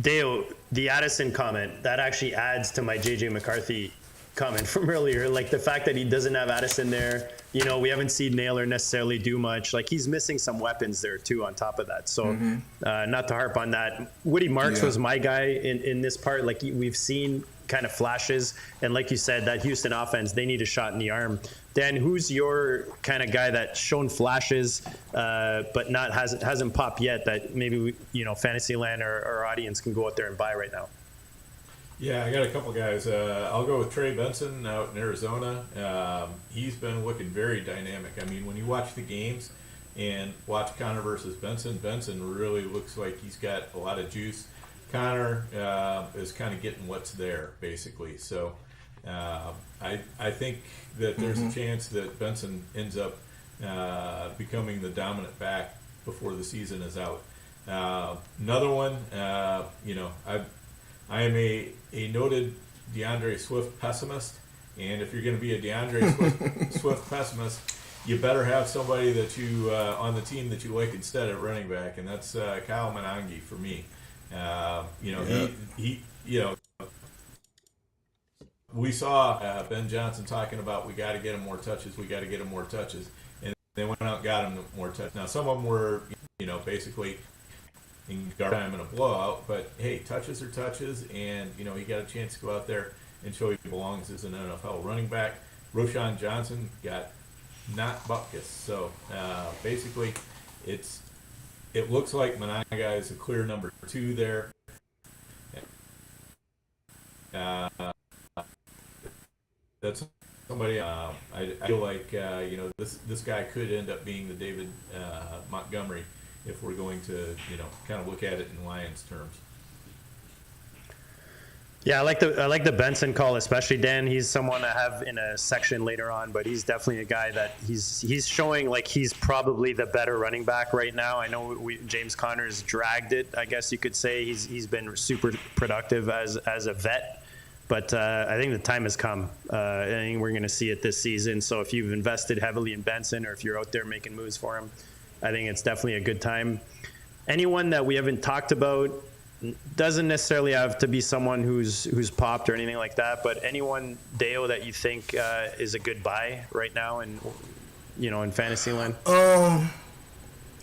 Dayo, the Addison comment, that actually adds to my J.J. McCarthy comment from earlier. Like the fact that he doesn't have Addison there, we haven't seen Naylor necessarily do much. Like he's missing some weapons there too on top of that. So not to harp on that. Woody Marks was my guy in this part. Like we've seen kind of flashes. And like you said, that Houston offense, they need a shot in the arm. Dan, who's your kind of guy that's shown flashes, but hasn't popped yet that maybe Fantasyland or our audience can go out there and buy right now? Yeah, I got a couple guys. I'll go with Trey Benson out in Arizona. He's been looking very dynamic. I mean, when you watch the games and watch Connor versus Benson really looks like he's got a lot of juice. Connor is kind of getting what's there, basically. So I think that there's a chance that Benson ends up becoming the dominant back before the season is out. Another one, I am a noted DeAndre Swift pessimist, and if you're going to be a DeAndre Swift pessimist, you better have somebody that you on the team that you like instead at running back, and that's Kyle Monangi for me. We saw Ben Johnson talking about we got to get him more touches, and they went out and got him more touches. Now some of them were, basically in garbage time in a blowout, but hey, touches are touches, and he got a chance to go out there and show he belongs as an NFL running back. Roshan Johnson got not bupkis, so basically it looks like Monangai is a clear number 2 there. That's somebody I feel like this guy could end up being the David Montgomery if we're going to kind of look at it in Lions terms. Yeah, I like the Benson call, especially Dan. He's someone I have in a section later on, but he's definitely a guy that he's showing like he's probably the better running back right now. I know James Conner's dragged it, I guess you could say. He's been super productive as a vet, but I think the time has come. I think we're going to see it this season. So if you've invested heavily in Benson, or if you're out there making moves for him, I think it's definitely a good time. Anyone that we haven't talked about, doesn't necessarily have to be someone who's popped or anything like that, but anyone, Dayo, that you think is a good buy right now in Fantasyland?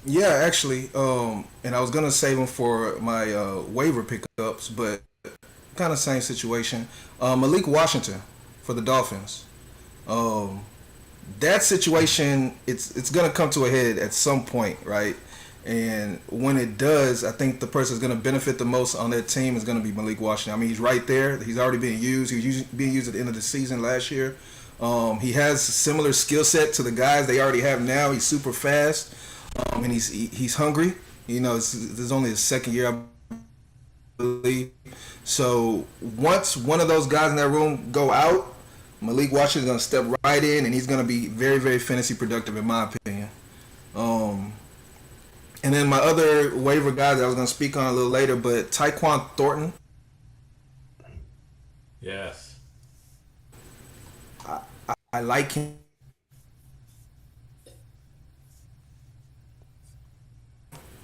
Yeah, actually, and I was gonna save them for my waiver pickups, but kind of same situation. Malik Washington for the Dolphins. That situation, it's gonna come to a head at some point, right? And when it does, I think the person that's going to benefit the most on that team is going to be Malik Washington. I mean, he's right there. He's already being used. He was being used at the end of the season last year. He has a similar skill set to the guys they already have now. He's super fast, and he's hungry. This is only his second year, I believe. So once one of those guys in that room go out, Malik Washington is going to step right in, and he's going to be very, very fantasy productive, in my opinion. And then my other waiver guy that I was going to speak on a little later, but Tyquan Thornton. Yes. I like him.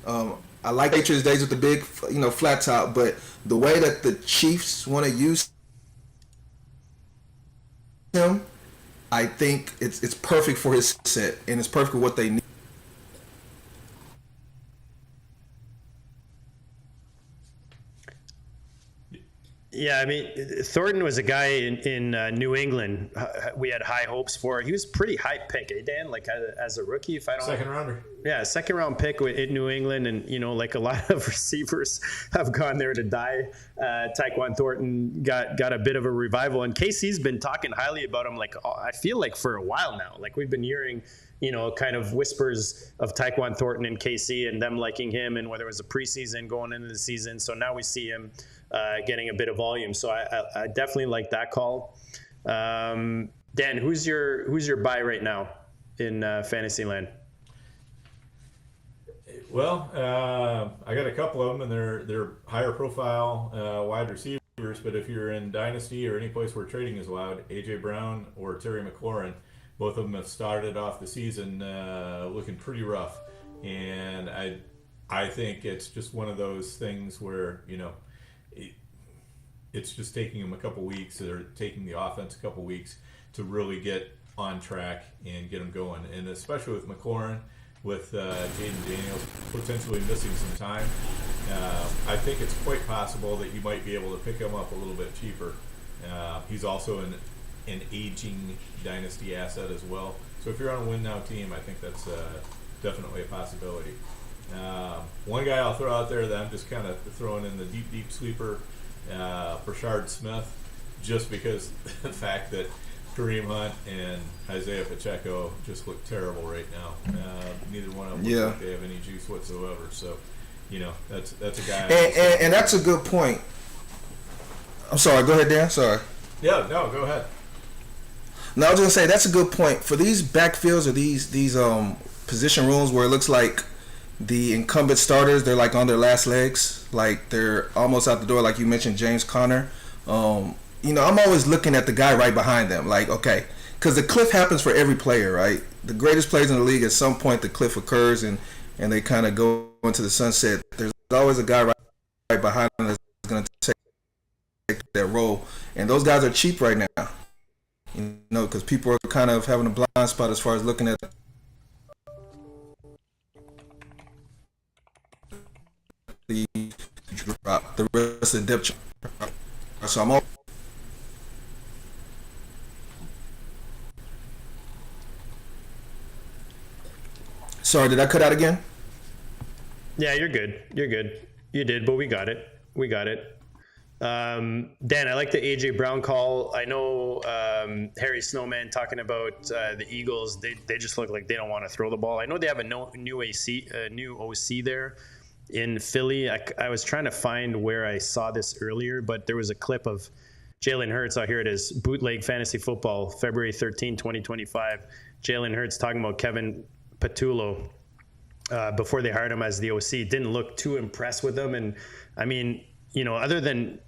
I like Patriots days with the big, flat top, but the way that the Chiefs want to use him, I think it's perfect for his set, and it's perfect for what they need. Yeah, I mean, Thornton was a guy in New England. We had high hopes for. He was pretty high pick, eh, Dan? Like as a rookie, if I don't. Second rounder. Yeah, second round pick in New England, and like a lot of receivers have gone there to die. Tyquan Thornton got a bit of a revival, and KC's been talking highly about him. Like I feel like for a while now, like we've been hearing, kind of whispers of Tyquan Thornton and KC and them liking him, and whether it was a preseason going into the season. So now we see him getting a bit of volume. So I definitely like that call. Dan, who's your buy right now in fantasy land? Well, I got a couple of them, and they're higher profile wide receivers. But if you're in dynasty or any place where trading is allowed, AJ Brown or Terry McLaurin, both of them have started off the season looking pretty rough, and I think it's just one of those things where it's just taking them a couple weeks, or taking the offense a couple weeks to really get on track and get them going, and especially with McLaurin. With Jaden Daniels potentially missing some time, I think it's quite possible that you might be able to pick him up a little bit cheaper. He's also an aging dynasty asset as well. So if you're on a win now team, I think that's definitely a possibility. One guy I'll throw out there that I'm just kind of throwing in the deep sleeper, Brashard Smith, just because the fact that Kareem Hunt and Isaiah Pacheco just look terrible right now. Neither one of them looks like they have any juice whatsoever. So, that's a guy. And that's a good point. I'm sorry. Go ahead, Dan. Sorry. Yeah. No. Go ahead. No, I was gonna say that's a good point for these backfields or these position rooms where it looks like the incumbent starters, they're like on their last legs, like they're almost out the door. Like you mentioned, James Conner. I'm always looking at the guy right behind them. Like, okay, because the cliff happens for every player, right? The greatest players in the league, at some point, the cliff occurs and they kind of go into the sunset. There's always a guy right behind them that's going to take that role. And those guys are cheap right now, because people are kind of having a blind spot as far as looking at the rest of the depth chart. So I'm all. Sorry, did I cut out again? Yeah, you're good. You did, but we got it. Dan, I like the AJ Brown call. I know Harry Snowman talking about the Eagles. They just look like they don't want to throw the ball. I know they have a new OC there in Philly. I was trying to find where I saw this earlier, but there was a clip of Jalen Hurts. Oh, here it is. Bootleg Fantasy Football, February 13, 2025. Jalen Hurts talking about Kevin Patullo before they hired him as the OC. Didn't look too impressed with him. And I mean, other than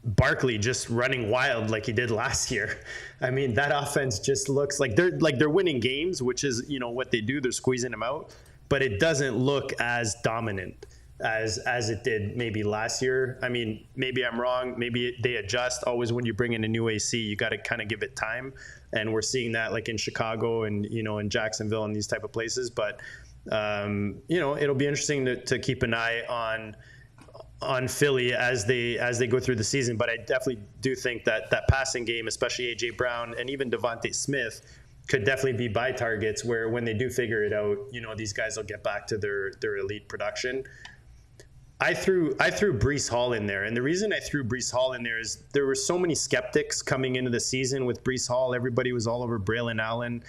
Barkley just running wild like he did last year, I mean, that offense just looks like they're winning games, which is, what they do. They're squeezing them out, but it doesn't look as dominant as it did maybe last year. I mean, maybe I'm wrong. Maybe they adjust. Always when you bring in a new AC, you got to kind of give it time. And we're seeing that like in Chicago and, in Jacksonville and these type of places. But, it'll be interesting to keep an eye on Philly as they go through the season. But I definitely do think that passing game, especially A.J. Brown and even Devontae Smith, could definitely be buy targets where when they do figure it out, these guys will get back to their elite production. I threw Breece Hall in there, and the reason I threw Breece Hall in there is there were so many skeptics coming into the season with Breece Hall. Everybody was all over Braylon Allen.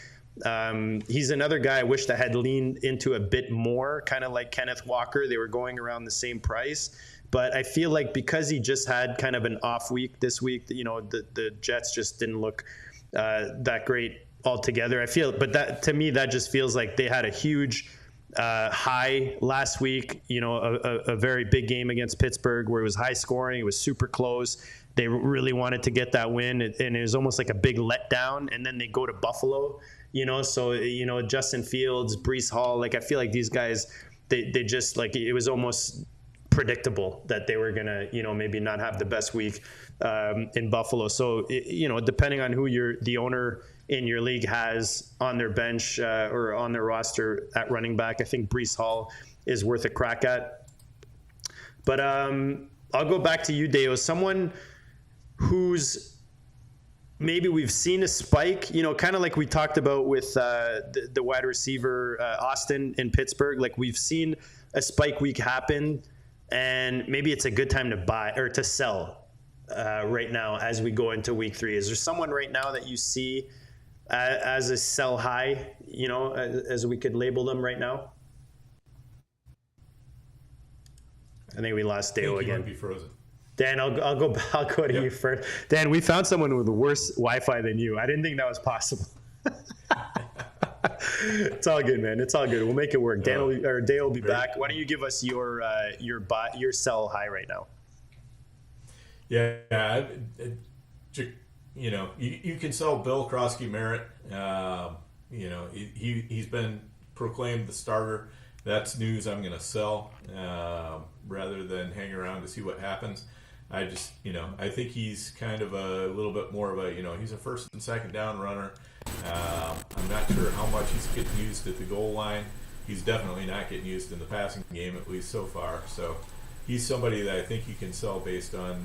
He's another guy I wished I had leaned into a bit more, kind of like Kenneth Walker. They were going around the same price, but I feel like because he just had kind of an off week this week, the Jets just didn't look that great altogether. But that to me, that just feels like they had a huge high last week, a very big game against Pittsburgh where it was high scoring. It was super close. They really wanted to get that win, and it was almost like a big letdown. And then they go to Buffalo, so, Justin Fields, Breece Hall, like I feel like these guys, they just like it was almost predictable that they were going to, maybe not have the best week in Buffalo. So, depending on who the owner in your league has on their bench or on their roster at running back, I think Breece Hall is worth a crack at. But I'll go back to you, Dayo. Someone who's maybe we've seen a spike, kind of like we talked about with the wide receiver Austin in Pittsburgh. Like we've seen a spike week happen, and maybe it's a good time to buy or to sell right now as we go into week 3. Is there someone right now that you see as a sell high, as we could label them right now? I think we lost Dayo again. Might be frozen. Dan, I'll go to you first. Dan, we found someone with worse Wi-Fi than you. I didn't think that was possible. It's all good, man. It's all good. We'll make it work. Dayo will be back. Why don't you give us your sell high right now? Yeah, you can sell Bill Krosky-Merritt. He's been proclaimed the starter. That's news I'm going to sell rather than hang around to see what happens. I just, I think he's kind of a little bit more of a, he's a first and second down runner. I'm not sure how much he's getting used at the goal line. He's definitely not getting used in the passing game, at least so far. So he's somebody that I think you can sell based on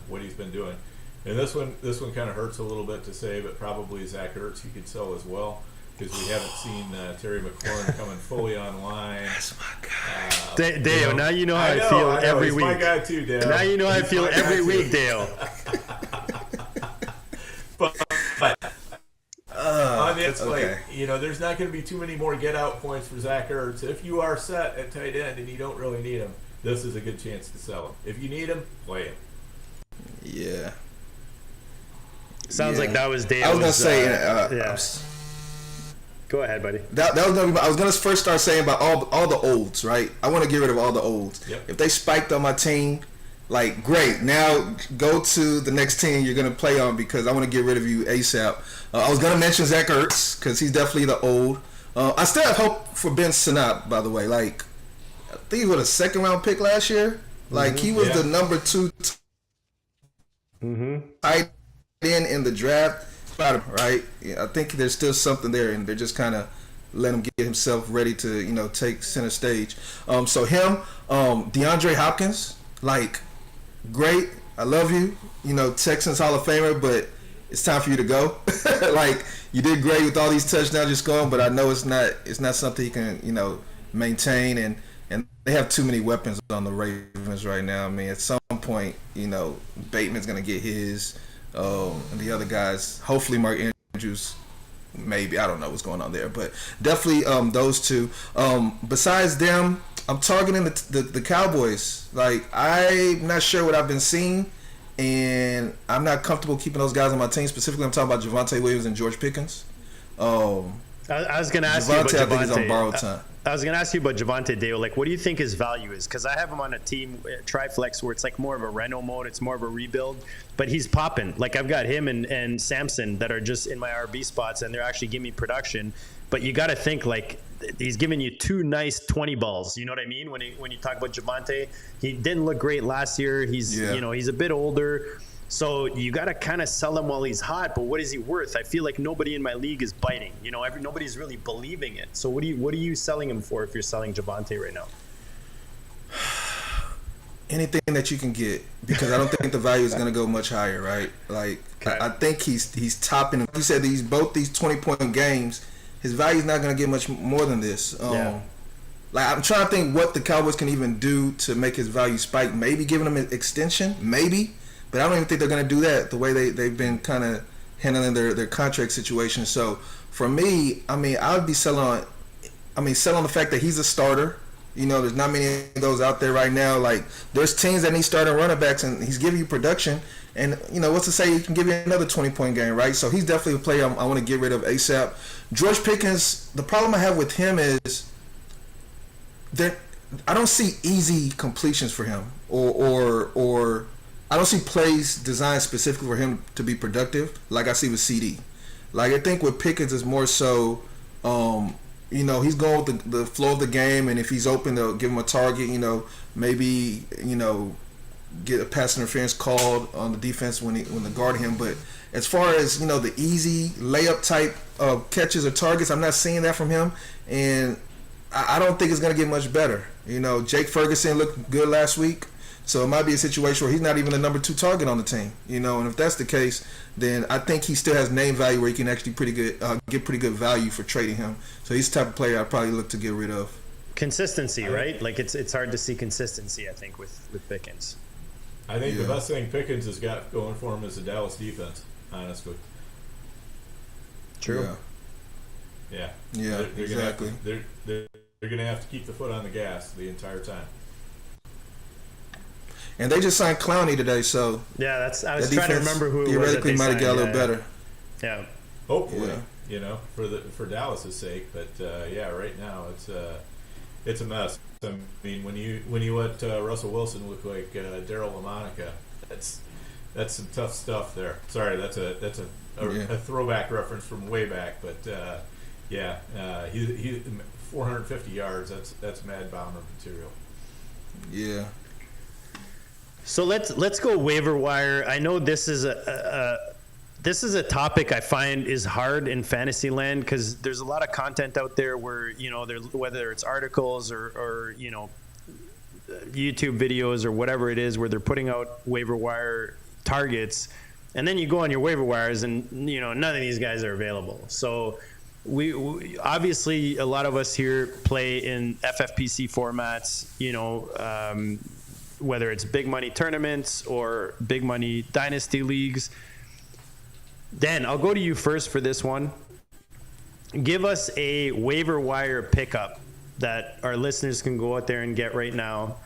what he's been doing. And this one kind of hurts a little bit to say, but probably Zach Ertz you could sell as well, because we haven't seen Terry McLaurin coming fully online. That's my guy. Dale, now you know how I feel every week. My guy too, Dale. Now you know how I feel every week, Dale. but on the okay. There's not going to be too many more get-out points for Zach Ertz. If you are set at tight end and you don't really need him, this is a good chance to sell him. If you need him, play him. Yeah. Sounds like that was Dale. I was gonna say, go ahead, buddy. That was gonna be. I was gonna first start saying about all the olds, right? I want to get rid of all the olds. Yep. If they spiked on my team, like great. Now go to the next team you're gonna play on because I want to get rid of you ASAP. I was gonna mention Zach Ertz because he's definitely the old. I still have hope for Ben Sinnott, by the way. Like I think he was a second round pick last year. Like he was the number 2 tight in the draft. Right? Yeah, I think there's still something there, and they're just kind of letting him get himself ready to, take center stage. So him, DeAndre Hopkins, like, great. I love you. Texans Hall of Famer, but it's time for you to go. Like, you did great with all these touchdowns just going, but I know it's not something you can, maintain, and they have too many weapons on the Ravens right now. I mean, at some point, Bateman's going to get his. And the other guys, hopefully Mark Andrews, maybe. I don't know what's going on there. But definitely those two. Besides them, I'm targeting the Cowboys. Like, I'm not sure what I've been seeing, and I'm not comfortable keeping those guys on my team. Specifically, I'm talking about Javonte Williams and George Pickens. I was going to ask you about Javonte. I think he's on borrowed time. I was going to ask you about Javonte Dayo. Like, what do you think his value is? Because I have him on a team, Triflex, where it's like more of a reno mode. It's more of a rebuild. But he's popping. Like, I've got him and Samson that are just in my RB spots, and they're actually giving me production. But you got to think, like, he's giving you 2 nice 20 balls. You know what I mean? When you talk about Javonte, he didn't look great last year. He's he's a bit older. So you got to kind of sell him while he's hot, but what is he worth? I feel like nobody in my league is biting. Nobody's really believing it. So what are you selling him for if you're selling Javonte right now? Anything that you can get, because I don't think the value is going to go much higher, right? Like, okay. I think he's topping. Like you said, both these 20-point games, his value is not going to get much more than this. Like, I'm trying to think what the Cowboys can even do to make his value spike. Maybe giving him an extension, maybe. But I don't even think they're going to do that the way they've been kind of handling their contract situation. So for me, I mean, I would be selling on the fact that he's a starter. There's not many of those out there right now. Like, there's teams that need starting running backs, and he's giving you production. And, what's to say he can give you another 20-point game, right? So he's definitely a player I want to get rid of ASAP. George Pickens, the problem I have with him is that I don't see easy completions for him or I don't see plays designed specifically for him to be productive like I see with CD. Like, I think with Pickens is more so, he's going with the flow of the game, and if he's open, they'll give him a target, maybe, get a pass interference called on the defense when they guard him. But as far as, the easy layup type of catches or targets, I'm not seeing that from him, and I don't think it's going to get much better. Jake Ferguson looked good last week. So it might be a situation where he's not even the number 2 target on the team, you know. And if that's the case, then I think he still has name value where he can actually get pretty good value for trading him. So he's the type of player I'd probably look to get rid of. Consistency, right? Like it's hard to see consistency, I think, with Pickens. I think the best thing Pickens has got going for him is the Dallas defense, honestly. True. Yeah. Yeah, They're exactly. They're going to have to keep the foot on the gas the entire time. And they just signed Clowney today, so yeah, I was trying to remember who it was. Theoretically, might have got a little better. Yeah. Hopefully, you know, for Dallas's sake. But right now it's a mess. I mean, when you let Russell Wilson look like Daryl LaMonica, that's some tough stuff there. Sorry, that's a throwback reference from way back, but he 450 yards. That's Mad Bomber material. Yeah. So let's go waiver wire. I know this is a topic I find is hard in fantasy land because there's a lot of content out there where, you know, whether it's articles or you know, YouTube videos or whatever it is, where they're putting out waiver wire targets, and then you go on your waiver wires and, you know, none of these guys are available. So we obviously, a lot of us here play in FFPC formats, you know, whether it's big money tournaments or big money dynasty leagues. Dan, I'll go to you first for this one. Give us a waiver wire pickup that our listeners can go out there and get right now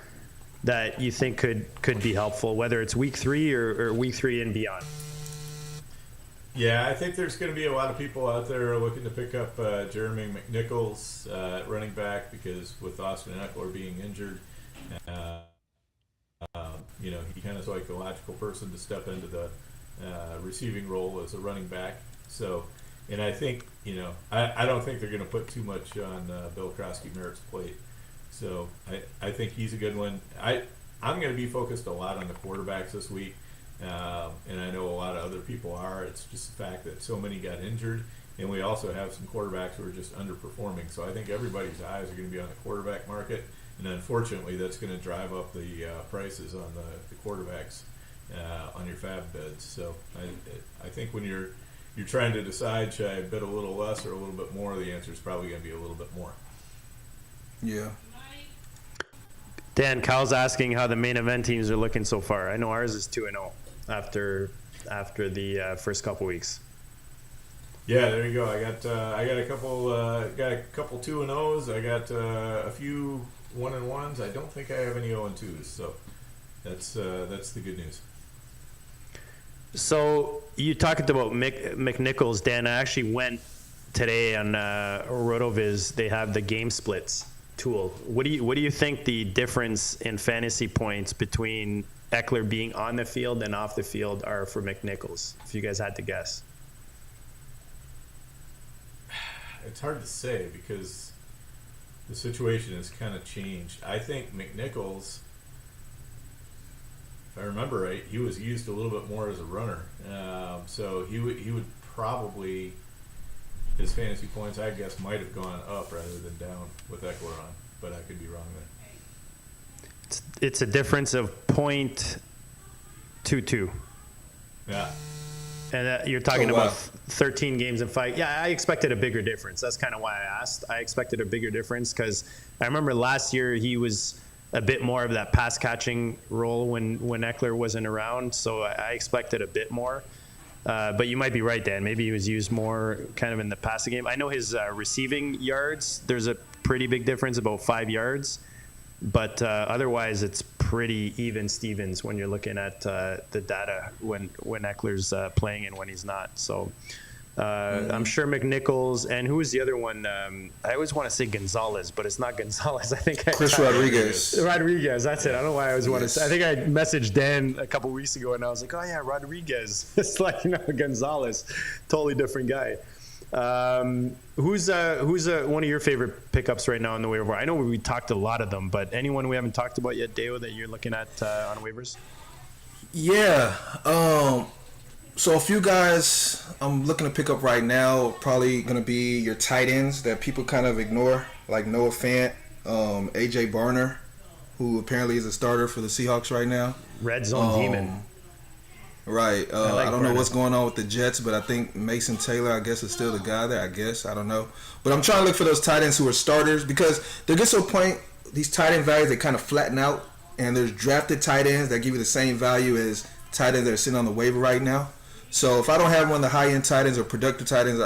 that you think could be helpful, whether it's week 3 or week 3 and beyond. Yeah, I think there's going to be a lot of people out there looking to pick up Jeremy McNichols at running back, because with Austin Eckler being injured, you know, he kind of is like the logical person to step into the receiving role as a running back. So, and I think, you know, I don't think they're going to put too much on Bill Krosky-Merritt's plate. So I think he's a good one. I'm going to be focused a lot on the quarterbacks this week. And I know a lot of other people are. It's just the fact that so many got injured, and we also have some quarterbacks who are just underperforming. So I think everybody's eyes are going to be on the quarterback market, and unfortunately, that's going to drive up the prices on the quarterbacks on your fab beds. So I think when you're trying to decide, should I bid a little less or a little bit more, the answer is probably going to be a little bit more. Yeah. Dan, Kyle's asking how the main event teams are looking so far. I know ours is 2-0 after the first couple weeks. Yeah, there you go. I got a couple 2-0s. I got a few 1-1s. I don't think I have any 0-2s. So that's the good news. So you talked about McNichols, Dan. I actually went today on RotoViz. They have the game splits tool. What do you think the difference in fantasy points between Eckler being on the field and off the field are for McNichols, if you guys had to guess? It's hard to say because the situation has kind of changed. I think McNichols, if I remember right, he was used a little bit more as a runner. So he would probably, his fantasy points, I guess, might have gone up rather than down with Eckler on, but I could be wrong there. It's a difference of 0.22. Yeah. And you're talking about 13 games in 5. Yeah, I expected a bigger difference. That's kind of why I asked. I expected a bigger difference because I remember last year he was a bit more of that pass catching role when Eckler wasn't around. So I expected a bit more. But you might be right, Dan. Maybe he was used more kind of in the passing game. I know his receiving yards, there's a pretty big difference, about 5 yards. But otherwise, it's pretty even Stevens when you're looking at the data when Eckler's playing and when he's not. So I'm sure McNichols, and who was the other one? I always want to say Gonzalez, but it's not Gonzalez. I think Chris Rodriguez. Rodriguez, that's it. I don't know why I always want to say. I think I messaged Dan a couple weeks ago, and I was like, oh, yeah, Rodriguez. It's like, you know, Gonzalez, totally different guy. Who's one of your favorite pickups right now on the waiver wire? I know we talked a lot of them, but anyone we haven't talked about yet, Dayo, that you're looking at on waivers? Yeah. So a few guys I'm looking to pick up right now, probably going to be your tight ends that people kind of ignore, like Noah Fant, AJ Barner. who apparently is a starter for the Seahawks right now. Red Zone Demon. Right. I don't know what's going on with the Jets, but I think Mason Taylor, I guess, is still the guy there. I guess. I don't know. But I'm trying to look for those tight ends who are starters because there gets to a point, these tight end values, they kind of flatten out. And there's drafted tight ends that give you the same value as tight ends that are sitting on the waiver right now. So if I don't have one of the high-end tight ends or productive tight ends,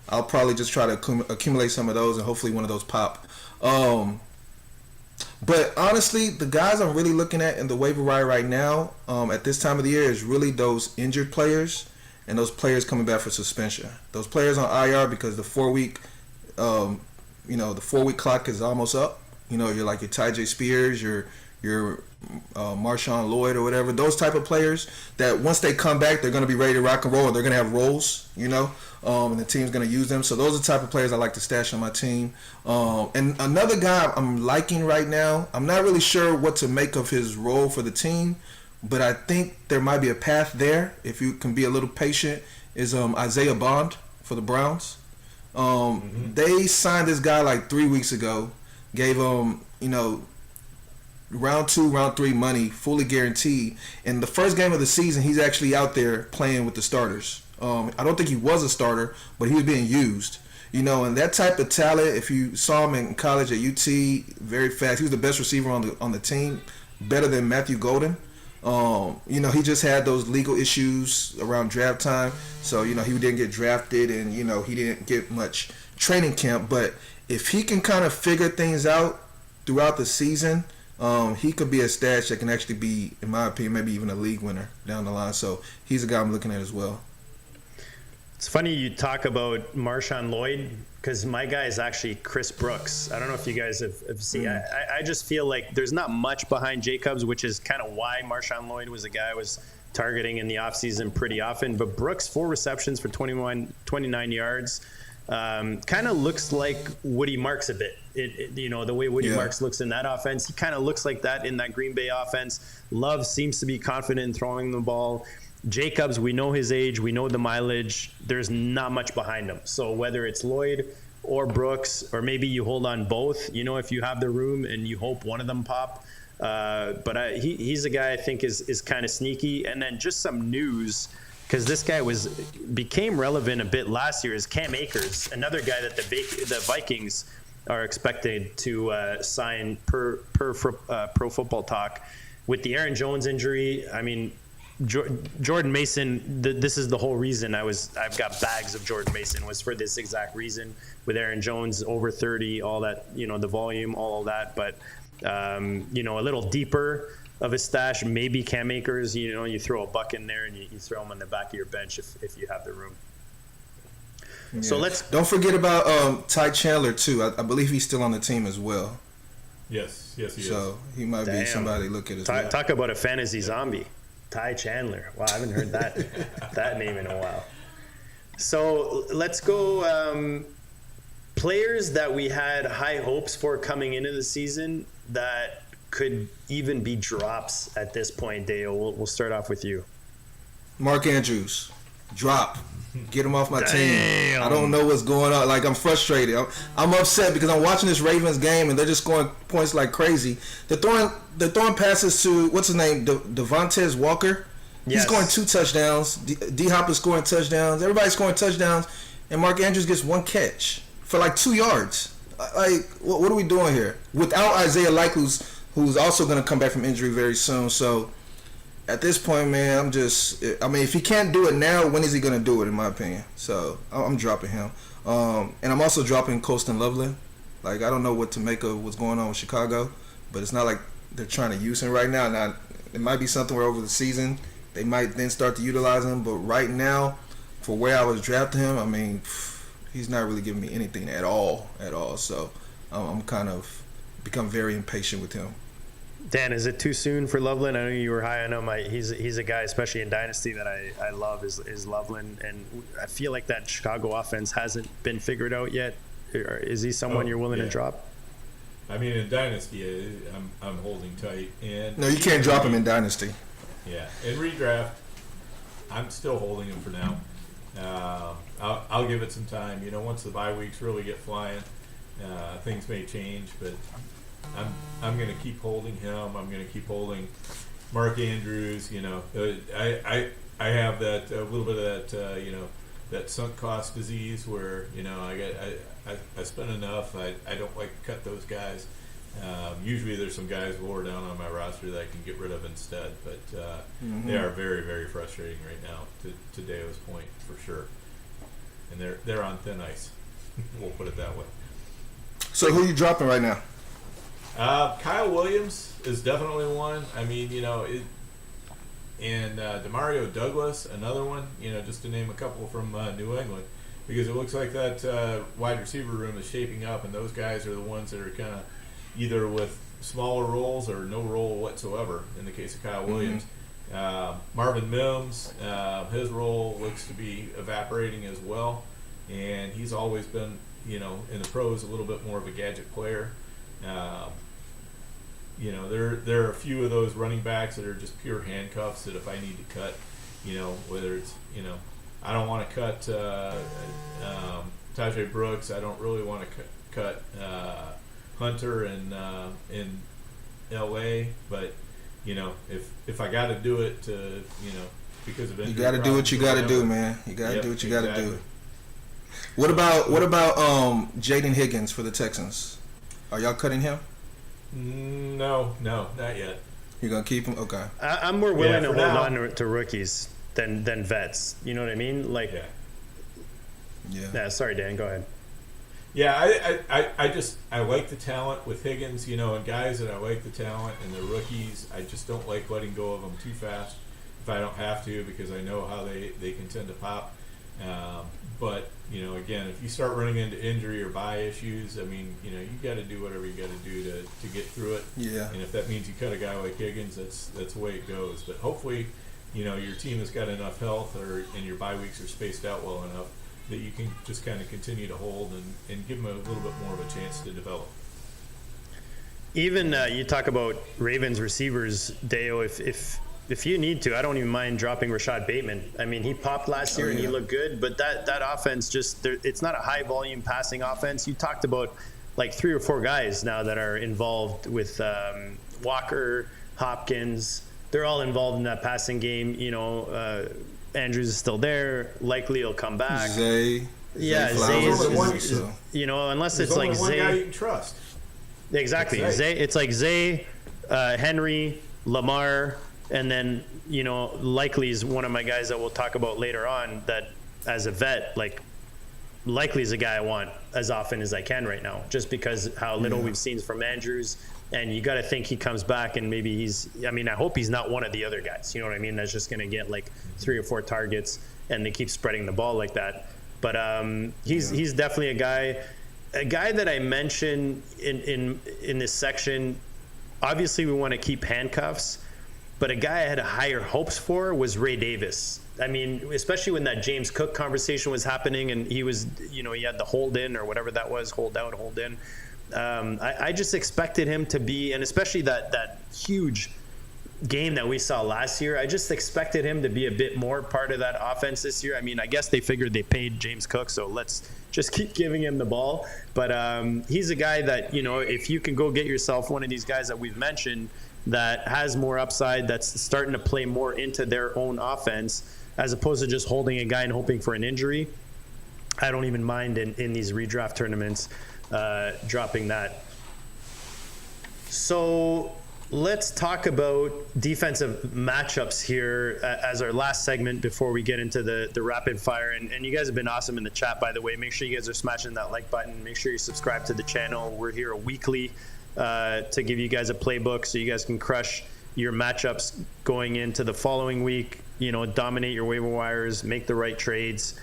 I'll probably just try to accumulate some of those and hopefully one of those pop. But honestly, the guys I'm really looking at in the waiver wire right now, at this time of the year, is really those injured players and those players coming back for suspension. Those players on IR because the 4-week, the 4-week clock is almost up. You're like your Ty J. Spears, your Marshawn Lloyd or whatever. Those type of players that once they come back, they're going to be ready to rock and roll. They're going to have roles, and the team's going to use them. So those are the type of players I like to stash on my team. And another guy I'm liking right now, I'm not really sure what to make of his role for the team, but I think there might be a path there if you can be a little patient, is Isaiah Bond for the Browns. They signed this guy like 3 weeks ago, gave him, round 2, round 3 money, fully guaranteed. In the first game of the season, he's actually out there playing with the starters. I don't think he was a starter, but he was being used. And that type of talent, if you saw him in college at UT, very fast. He was the best receiver on the team, better than Matthew Golden. He just had those legal issues around draft time. So, he didn't get drafted and, he didn't get much training camp. But if he can kind of figure things out throughout the season, he could be a stash that can actually be, in my opinion, maybe even a league winner down the line. So he's a guy I'm looking at as well. It's funny you talk about Marshawn Lloyd because my guy is actually Chris Brooks. I don't know if you guys have seen. I just feel like there's not much behind Jacobs, which is kind of why Marshawn Lloyd was a guy I was targeting in the offseason pretty often. But Brooks, 4 receptions for 29 yards. Kind of looks like Woody Marks a bit. The way Woody Marks looks in that offense, he kind of looks like that in that Green Bay offense. Love seems to be confident in throwing the ball. Jacobs, we know his age, we know the mileage. There's not much behind him. So whether it's Lloyd or Brooks, or maybe you hold on both, if you have the room and you hope one of them pop. But he's a guy I think is kind of sneaky. And then just some news, because this guy became relevant a bit last year, is Cam Akers, another guy that the Vikings are expected to sign per Pro Football Talk. With the Aaron Jones injury, I mean, Jordan Mason, this is the whole reason I've got bags of Jordan Mason, was for this exact reason, with Aaron Jones over 30, all that, the volume, all of that. But, a little deeper of a stash, maybe Cam Akers, you throw a buck in there and you throw him on the back of your bench if you have the room. Yeah. So don't forget about Ty Chandler too. I believe he's still on the team as well. Yes, he is. So he might be somebody to look at as well. Talk about a fantasy zombie. Ty Chandler. Wow, I haven't heard that name in a while. So let's go players that we had high hopes for coming into the season that could even be drops at this point. Dayo, we'll start off with you. Mark Andrews, drop. Get him off my team. I don't know what's going on. Like, I'm frustrated. I'm upset because I'm watching this Ravens game and they're just scoring points like crazy. They're throwing passes to, what's his name, Devontae Walker. He's scoring 2 touchdowns. D-Hop is scoring touchdowns. Everybody's scoring touchdowns. And Mark Andrews gets 1 catch for like 2 yards. Like, what are we doing here? Without Isaiah Like, who's also going to come back from injury very soon. So at this point, man, if he can't do it now, when is he going to do it, in my opinion? So I'm dropping him. And I'm also dropping Colston Loveland. Like, I don't know what to make of what's going on with Chicago, but it's not like they're trying to use him right now. Now, it might be something where over the season they might then start to utilize him. But right now, for where I was drafting him, I mean, he's not really giving me anything at all. So I'm kind of become very impatient with him. Dan, is it too soon for Loveland? I know you were high on him. He's a guy, especially in Dynasty, that I love is Loveland. And I feel like that Chicago offense hasn't been figured out yet. Is he someone you're willing to drop? I mean, in Dynasty, I'm holding tight. And no, you can't drop him in Dynasty. Yeah, in redraft, I'm still holding him for now. I'll give it some time. Once the bye weeks really get flying, things may change. But I'm going to keep holding him. I'm going to keep holding Mark Andrews. I have that a little bit of that that sunk cost disease where I spend enough. I don't like to cut those guys. Usually there's some guys lower down on my roster that I can get rid of instead, but they are very, very frustrating right now. To Dayo's point, for sure, and they're on thin ice. We'll put it that way. So who are you dropping right now? Kyle Williams is definitely one. I mean, and Demario Douglas, another one. Just to name a couple from New England, because it looks like that wide receiver room is shaping up, and those guys are the ones that are kind of either with smaller roles or no role whatsoever. In the case of Kyle Williams, Marvin Mims, his role looks to be evaporating as well, and he's always been, in the pros, a little bit more of a gadget player. There are a few of those running backs that are just pure handcuffs that if I need to cut, whether it's, I don't want to cut Tajay Brooks. I don't really want to cut Hunter in L.A., but, if I got to do it to, because of injury, you got to do what you got to do, man. You got to do what you got to do. What about Jaden Higgins for the Texans? Are y'all cutting him? No, not yet. You're gonna keep him? Okay. I'm more willing to hold on to rookies than vets. You know what I mean? Like, yeah. Sorry, Dan. Go ahead. Yeah, I like the talent with Higgins, and guys that I like the talent, and the rookies, I just don't like letting go of them too fast if I don't have to, because I know how they can tend to pop. But, again, if you start running into injury or buy issues, I mean, you got to do whatever you got to do to get through it. Yeah. And if that means you cut a guy like Higgins, that's the way it goes. But hopefully, your team has got enough health and your bye weeks are spaced out well enough that you can just kind of continue to hold and give them a little bit more of a chance to develop. Even you talk about Ravens receivers, Dayo, if you need to, I don't even mind dropping Rashad Bateman. I mean, he popped last year and he looked good, but that offense it's not a high volume passing offense. You talked about like 3 or 4 guys now that are involved with Walker, Hopkins. They're all involved in that passing game. Andrews is still there. Likely he'll come back. Zay is unless There's it's only like one Zay. guy you can trust. Exactly. Zay. It's like Zay, Henry, Lamar, and then, Likely is one of my guys that we'll talk about later on that as a vet, like Likely is a guy I want as often as I can right now, just because how little we've seen from Andrews. And you got to think he comes back and maybe I hope he's not one of the other guys. You know what I mean? That's just going to get like 3 or 4 targets and they keep spreading the ball like that. But he's definitely a guy that I mentioned in this section. Obviously, we want to keep handcuffs, but a guy I had higher hopes for was Ray Davis. I mean, especially when that James Cook conversation was happening and he was, he had the hold in or whatever that was, hold out, hold in. I just expected him to be, and especially that huge game that we saw last year, I just expected him to be a bit more part of that offense this year. I mean, I guess they figured they paid James Cook, so let's just keep giving him the ball. But he's a guy that, if you can go get yourself one of these guys that we've mentioned that has more upside, that's starting to play more into their own offense, as opposed to just holding a guy and hoping for an injury, I don't even mind in these redraft tournaments dropping that. So let's talk about defensive matchups here as our last segment before we get into the rapid fire. And you guys have been awesome in the chat, by the way. Make sure you guys are smashing that like button. Make sure you subscribe to the channel. We're here weekly to give you guys a playbook so you guys can crush your matchups going into the following week, dominate your waiver wires, make the right trades.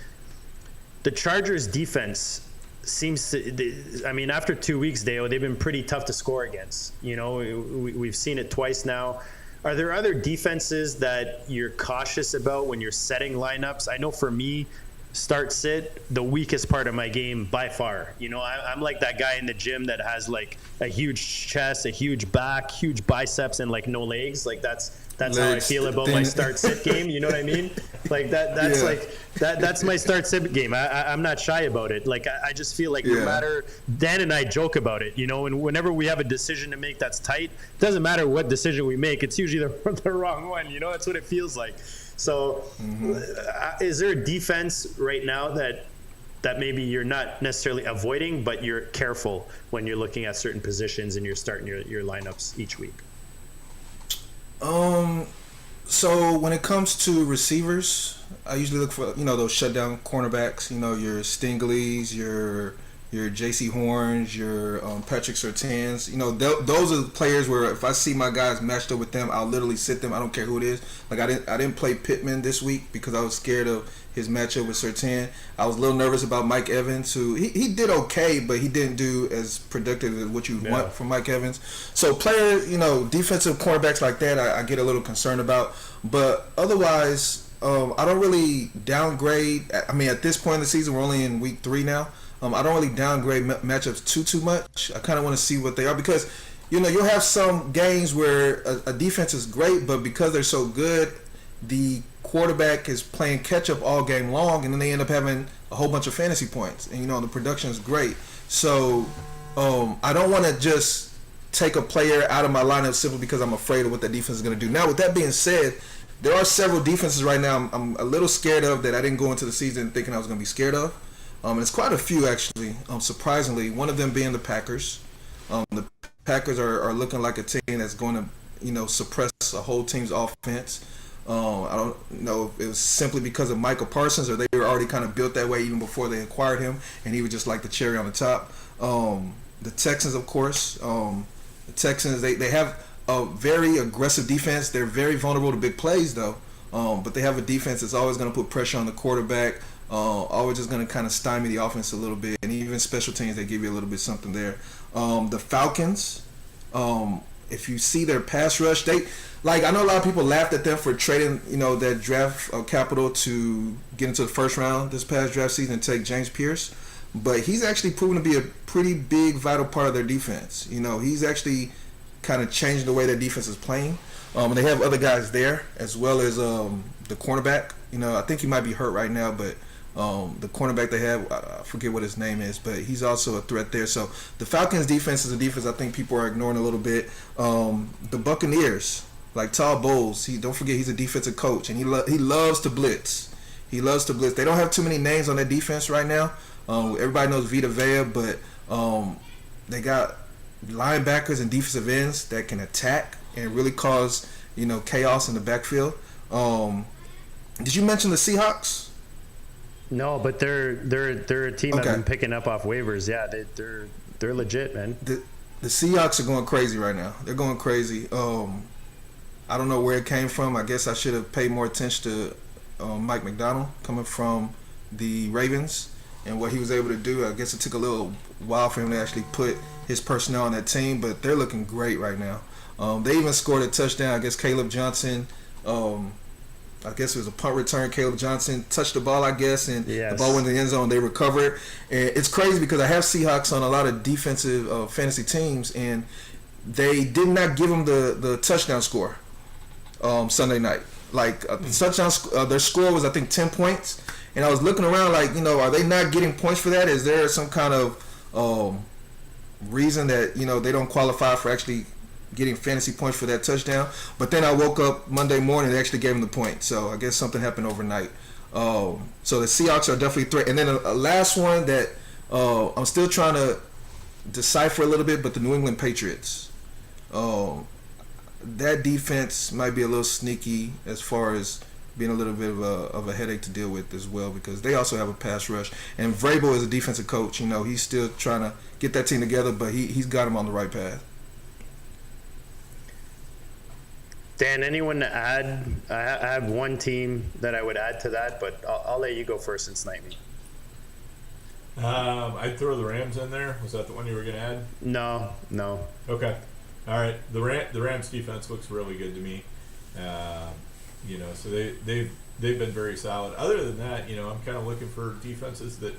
The Chargers defense seems to, after 2 weeks, Dayo, they've been pretty tough to score against. We've seen it twice now. Are there other defenses that you're cautious about when you're setting lineups? I know for me, start sit, the weakest part of my game by far. I'm like that guy in the gym that has like a huge chest, a huge back, huge biceps, and like no legs. Like that's That's how I feel about my start-sit game. You know what I mean? Like that's that's my start-sit game. I'm not shy about it. Like I just feel like no matter, Dan and I joke about it, and whenever we have a decision to make that's tight, it doesn't matter what decision we make. It's usually the wrong one. That's what it feels like. So is there a defense right now that maybe you're not necessarily avoiding, but you're careful when you're looking at certain positions and you're starting your lineups each week? So when it comes to receivers, I usually look for those shutdown cornerbacks. Your Stingley's, your J.C. Horns, your Patrick Surtains. Those are the players where if I see my guys matched up with them, I'll literally sit them. I don't care who it is. Like I didn't play Pittman this week because I was scared of his matchup with Surtain. I was a little nervous about Mike Evans, who he did okay, but he didn't do as productive as what you want from Mike Evans. So players, defensive cornerbacks like that, I get a little concerned about. But otherwise, I don't really downgrade. I mean, at this point in the season, we're only in week 3 now. I don't really downgrade matchups too much. I kind of want to see what they are because, you'll have some games where a defense is great, but because they're so good, the quarterback is playing catch up all game long, and then they end up having a whole bunch of fantasy points, and the production is great. So I don't want to just take a player out of my lineup simply because I'm afraid of what the defense is going to do. Now, with that being said, there are several defenses right now I'm a little scared of that I didn't go into the season thinking I was going to be scared of. And it's quite a few actually. Surprisingly, one of them being the Packers. The Packers are looking like a team that's going to suppress a whole team's offense. I don't know if it was simply because of Michael Parsons or they were already kind of built that way even before they acquired him, and he was just like the cherry on the top. The Texans, of course. The Texans, they have a very aggressive defense. They're very vulnerable to big plays, though. But they have a defense that's always going to put pressure on the quarterback, always just going to kind of stymie the offense a little bit. And even special teams, they give you a little bit something there. The Falcons, if you see their pass rush, I know a lot of people laughed at them for trading, that draft capital to get into the first round this past draft season and take James Pierce. But he's actually proven to be a pretty big, vital part of their defense. He's actually kind of changing the way their defense is playing. And they have other guys there as well as the cornerback. I think he might be hurt right now, but the cornerback they have, I forget what his name is, but he's also a threat there. So the Falcons' defense is a defense I think people are ignoring a little bit. The Buccaneers, like Todd Bowles, don't forget he's a defensive coach, and he loves to blitz. He loves to blitz. They don't have too many names on their defense right now. Everybody knows Vita Vea, but they got linebackers and defensive ends that can attack and really cause chaos in the backfield. Did you mention the Seahawks? No, but they're a team I've been picking up off waivers. Yeah, they're legit, man. The Seahawks are going crazy right now. They're going crazy. I don't know where it came from. I guess I should have paid more attention to Mike McDonald coming from the Ravens and what he was able to do. I guess it took a little while for him to actually put his personnel on that team, but they're looking great right now. They even scored a touchdown. I guess Caleb Johnson, I guess it was a punt return. Caleb Johnson touched the ball, I guess, and the ball went in the end zone. They recovered. And it's crazy because I have Seahawks on a lot of defensive fantasy teams, and they did not give them the touchdown score Sunday night. Touchdown, their score was, I think, 10 points. And I was looking around like, are they not getting points for that? Is there some kind of reason that, they don't qualify for actually getting fantasy points for that touchdown? But then I woke up Monday morning, they actually gave him the point. So I guess something happened overnight. So the Seahawks are definitely a threat. And then a last one that I'm still trying to decipher a little bit, but the New England Patriots. That defense might be a little sneaky as far as being a little bit of a headache to deal with as well, because they also have a pass rush. And Vrabel is a defensive coach. He's still trying to get that team together, but he's got them on the right path. Dan, anyone to add? I have one team that I would add to that, but I'll let you go first and snipe me. I'd throw the Rams in there. Was that the one you were going to add? No. Okay. All right. The Rams defense looks really good to me. So they've been very solid. Other than that, I'm kind of looking for defenses that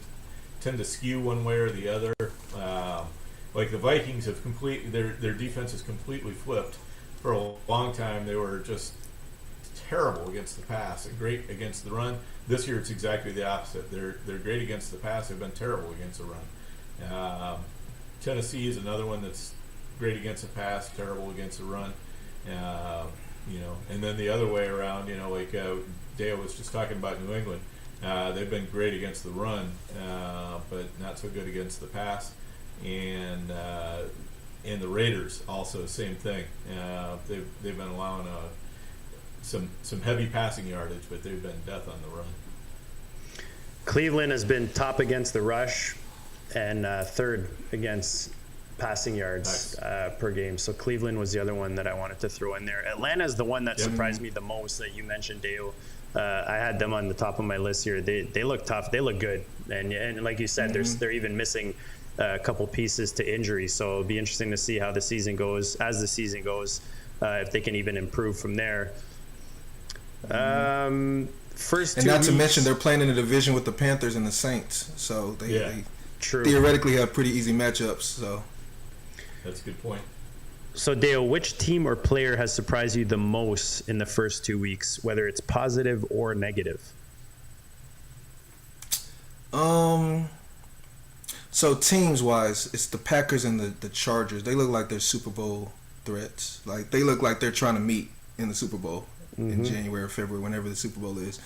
tend to skew one way or the other. Like the Vikings have their defense is completely flipped. For a long time, they were just terrible against the pass and great against the run. This year it's exactly the opposite. They're great against the pass. They've been terrible against the run. Tennessee is another one that's great against the pass, terrible against the run. And then the other way around, like Dayo was just talking about New England. They've been great against the run, but not so good against the pass. And the Raiders also same thing. They've been allowing some heavy passing yardage, but they've been death on the run. Cleveland has been top against the rush and third against passing yards per game. So Cleveland was the other one that I wanted to throw in there. Atlanta is the one that surprised me the most that you mentioned, Dayo. I had them on the top of my list here. They look tough. They look good. And like you said, they're even missing a couple pieces to injury. So it'll be interesting to see how the season goes, if they can even improve from there. First and two not weeks, to mention they're playing in a division with the Panthers and the Saints. So they true. theoretically have pretty easy matchups. So that's a good point. So Dayo, which team or player has surprised you the most in the first 2 weeks, whether it's positive or negative? So teams wise, it's the Packers and the Chargers. They look like they're Super Bowl threats. Like they look like they're trying to meet in the Super Bowl in January or February, whenever the Super Bowl is.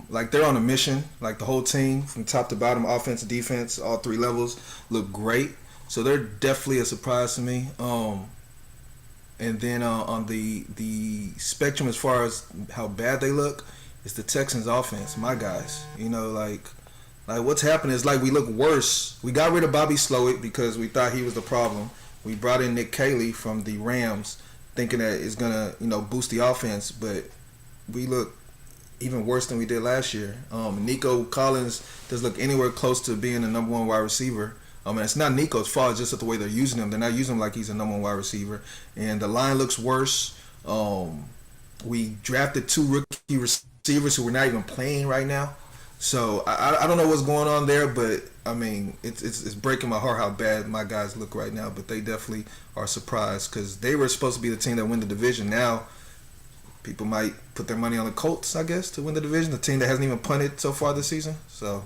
Like they're on a mission. Like the whole team, from top to bottom, offense, defense, all three levels, look great. So they're definitely a surprise to me. And then on the spectrum as far as how bad they look, it's the Texans offense. My guys, like what's happening is like we look worse. We got rid of Bobby Slowick because we thought he was the problem. We brought in Nick Caley from the Rams, thinking that it's gonna boost the offense, but we look even worse than we did last year. Nico Collins doesn't look anywhere close to being the number one wide receiver. And it's not Nico's fault, it's just that the way they're using him. They're not using him like he's a number one wide receiver. And the line looks worse. We drafted 2 rookie receivers who we're not even playing right now. So I don't know what's going on there, but I mean it's breaking my heart how bad my guys look right now. But they definitely are surprised because they were supposed to be the team that win the division. Now people might put their money on the Colts, I guess, to win the division. The team that hasn't even punted so far this season. So.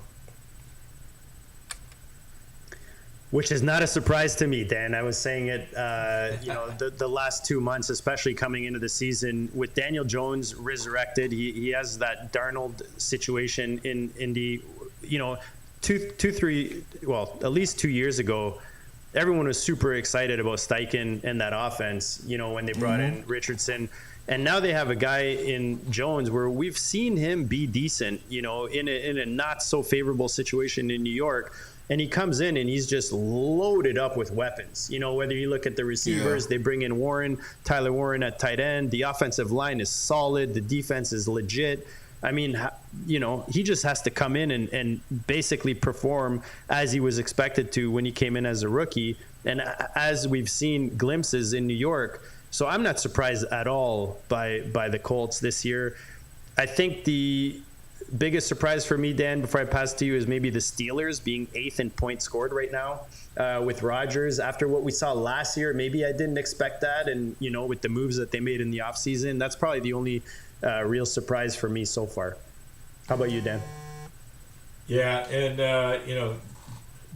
Which is not a surprise to me, Dan. I was saying it, the last 2 months, especially coming into the season, with Daniel Jones resurrected. He has that Darnold situation in Indy. At least 2 years ago, everyone was super excited about Steichen and that offense. When they brought in Richardson, and now they have a guy in Jones where we've seen him be decent. In a not so favorable situation in New York. And he comes in and he's just loaded up with weapons. Whether you look at the receivers, they bring in Tyler Warren at tight end. The offensive line is solid. The defense is legit. I mean, he just has to come in and basically perform as he was expected to when he came in as a rookie. And as we've seen glimpses in New York. So I'm not surprised at all by the Colts this year. I think the biggest surprise for me, Dan, before I pass to you, is maybe the Steelers being 8th in points scored right now with Rodgers. After what we saw last year, maybe I didn't expect that. And, with the moves that they made in the offseason, that's probably the only real surprise for me so far. How about you, Dan? Yeah, and,